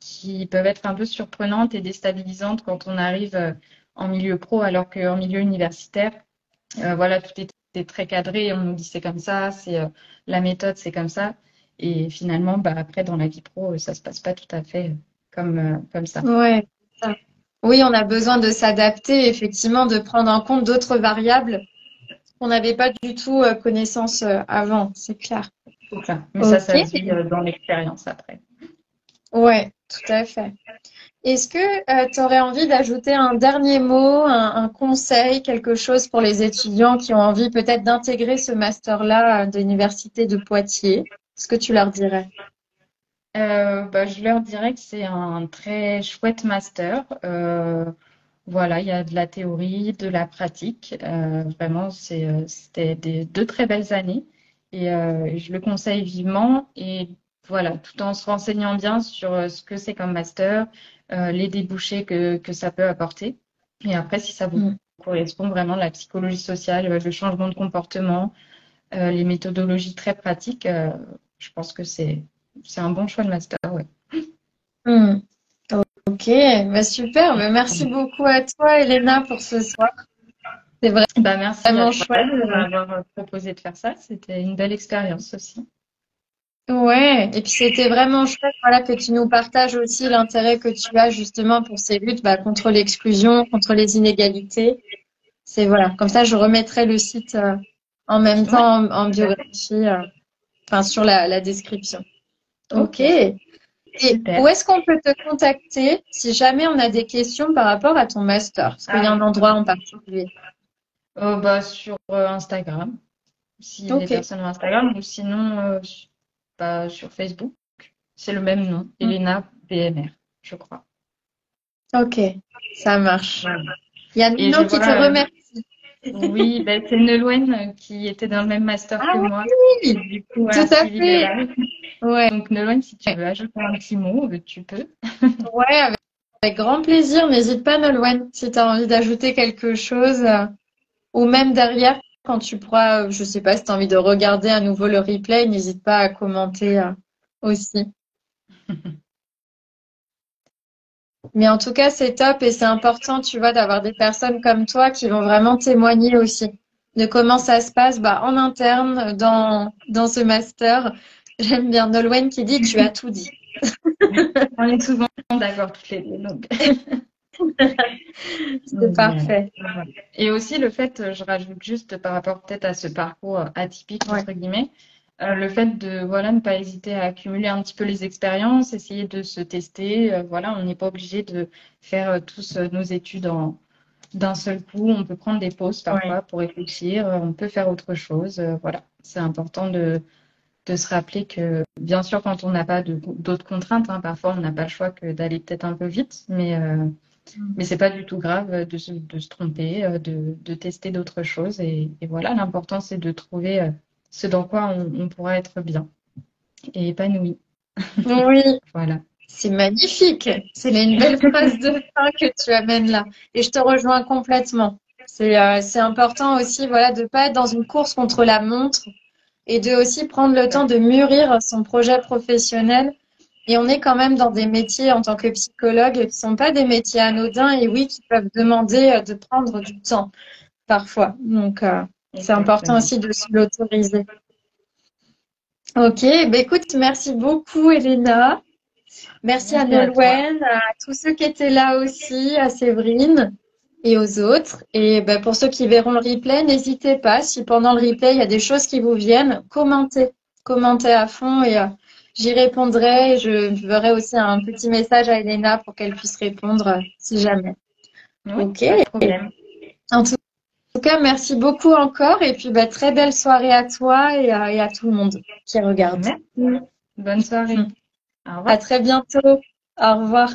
qui peuvent être un peu surprenantes et déstabilisantes quand on arrive en milieu pro, alors qu'en milieu universitaire, voilà, tout était très cadré. On nous dit c'est comme ça, c'est la méthode, c'est comme ça. Et finalement, bah, après, dans la vie pro, ça se passe pas tout à fait comme ça. ouais. Ça. Oui, on a besoin de s'adapter, effectivement, de prendre en compte d'autres variables qu'on n'avait pas du tout connaissance avant, c'est clair. C'est ça. Mais Ok, ça se vit dans l'expérience après. ouais, tout à fait. Est-ce que tu aurais envie d'ajouter un dernier mot, un conseil, quelque chose pour les étudiants qui ont envie peut-être d'intégrer ce master-là de l'Université de Poitiers? Ce que tu leur dirais? Bah, je leur dirais que c'est un très chouette master. Voilà, il y a de la théorie, de la pratique. Vraiment, c'était deux très belles années et je le conseille vivement. Et voilà, tout en se renseignant bien sur ce que c'est comme master, les débouchés que ça peut apporter. Et après, si ça vous Mm. correspond vraiment, la psychologie sociale, le changement de comportement, les méthodologies très pratiques, je pense que c'est un bon choix de master, ouais. Mm. Ok, bah super. Bah merci beaucoup à toi, Elena, pour ce soir. C'est Bah, merci à vraiment toi chouette. de m'avoir proposé de faire ça. C'était une belle expérience aussi. Ouais, et puis c'était vraiment chouette, voilà, que tu nous partages aussi l'intérêt que tu as justement pour ces luttes, bah, contre l'exclusion, contre les inégalités. C'est voilà, comme ça je remettrai le site en même Ouais, temps en biographie, enfin sur la description. Ok. ok, Et où super. est-ce qu'on peut te contacter si jamais on a des questions par rapport à ton master? Est-ce qu'il y a Ah, un endroit en particulier? bah, sur Instagram, si les Ok. personnes ont Instagram, ou sinon bah, sur Facebook. C'est le même nom, Elena PNR, je crois. Ok, ça marche. Voilà. Il y a Et je Nino qui te vois, remercie. oui, ben, c'est Nolwenn qui était dans le même master que Ah moi, qui oui, du coup tout a à suivi les fait. lives. Ouais, Donc Nolwenn, si tu veux ajouter un petit mot, tu peux. ouais, avec grand plaisir. N'hésite pas, Nolwenn, si tu as envie d'ajouter quelque chose, ou même derrière, quand tu pourras, je sais pas, si tu as envie de regarder à nouveau le replay, n'hésite pas à commenter aussi. Mais en tout cas, c'est top et c'est important, tu vois, d'avoir des personnes comme toi qui vont vraiment témoigner aussi de comment ça se passe bah, en interne dans ce master. J'aime bien Nolwenn qui dit tu as tout dit. On est souvent d'accord toutes les deux. Donc, C'est parfait. voilà. Et aussi le fait, je rajoute juste par rapport peut-être à ce parcours atypique, Ouais. entre guillemets, le fait de voilà, ne pas hésiter à accumuler un petit peu les expériences, essayer de se tester. Voilà, on n'est pas obligé de faire tous nos études d'un seul coup. On peut prendre des pauses Ouais. parfois pour réfléchir, on peut faire autre chose. Voilà, c'est important de se rappeler que, bien sûr, quand on n'a pas d'autres contraintes, hein, parfois on n'a pas le choix que d'aller peut-être un peu vite, mais c'est pas du tout grave de se tromper, de tester d'autres choses. Et voilà, l'important, c'est de trouver ce dans quoi on pourra être bien et épanoui. Oui, Voilà. c'est magnifique. C'est une belle phrase de fin que tu amènes là. Et je te rejoins complètement. C'est important aussi, voilà, de pas être dans une course contre la montre et de aussi prendre le temps de mûrir son projet professionnel. Et on est quand même dans des métiers en tant que psychologue qui sont pas des métiers anodins et oui, qui peuvent demander de prendre du temps parfois. Donc, c'est important Exactement. aussi de se l'autoriser. Ok, ben écoute, merci beaucoup, Elena. Merci à Merci à toi. Nolwenn, à tous ceux qui étaient là aussi, à Séverine et aux autres. Et ben, pour ceux qui verront le replay, n'hésitez pas, si pendant le replay, il y a des choses qui vous viennent, commentez. Commentez à fond et j'y répondrai. Je verrai aussi un petit message à Elena pour qu'elle puisse répondre si jamais. Oui, Ok. pas de problème. En tout cas, merci beaucoup encore. Et puis, ben, très belle soirée à toi et à tout le monde qui regarde. Merci. Bonne soirée. Au À revoir. très bientôt. Au revoir.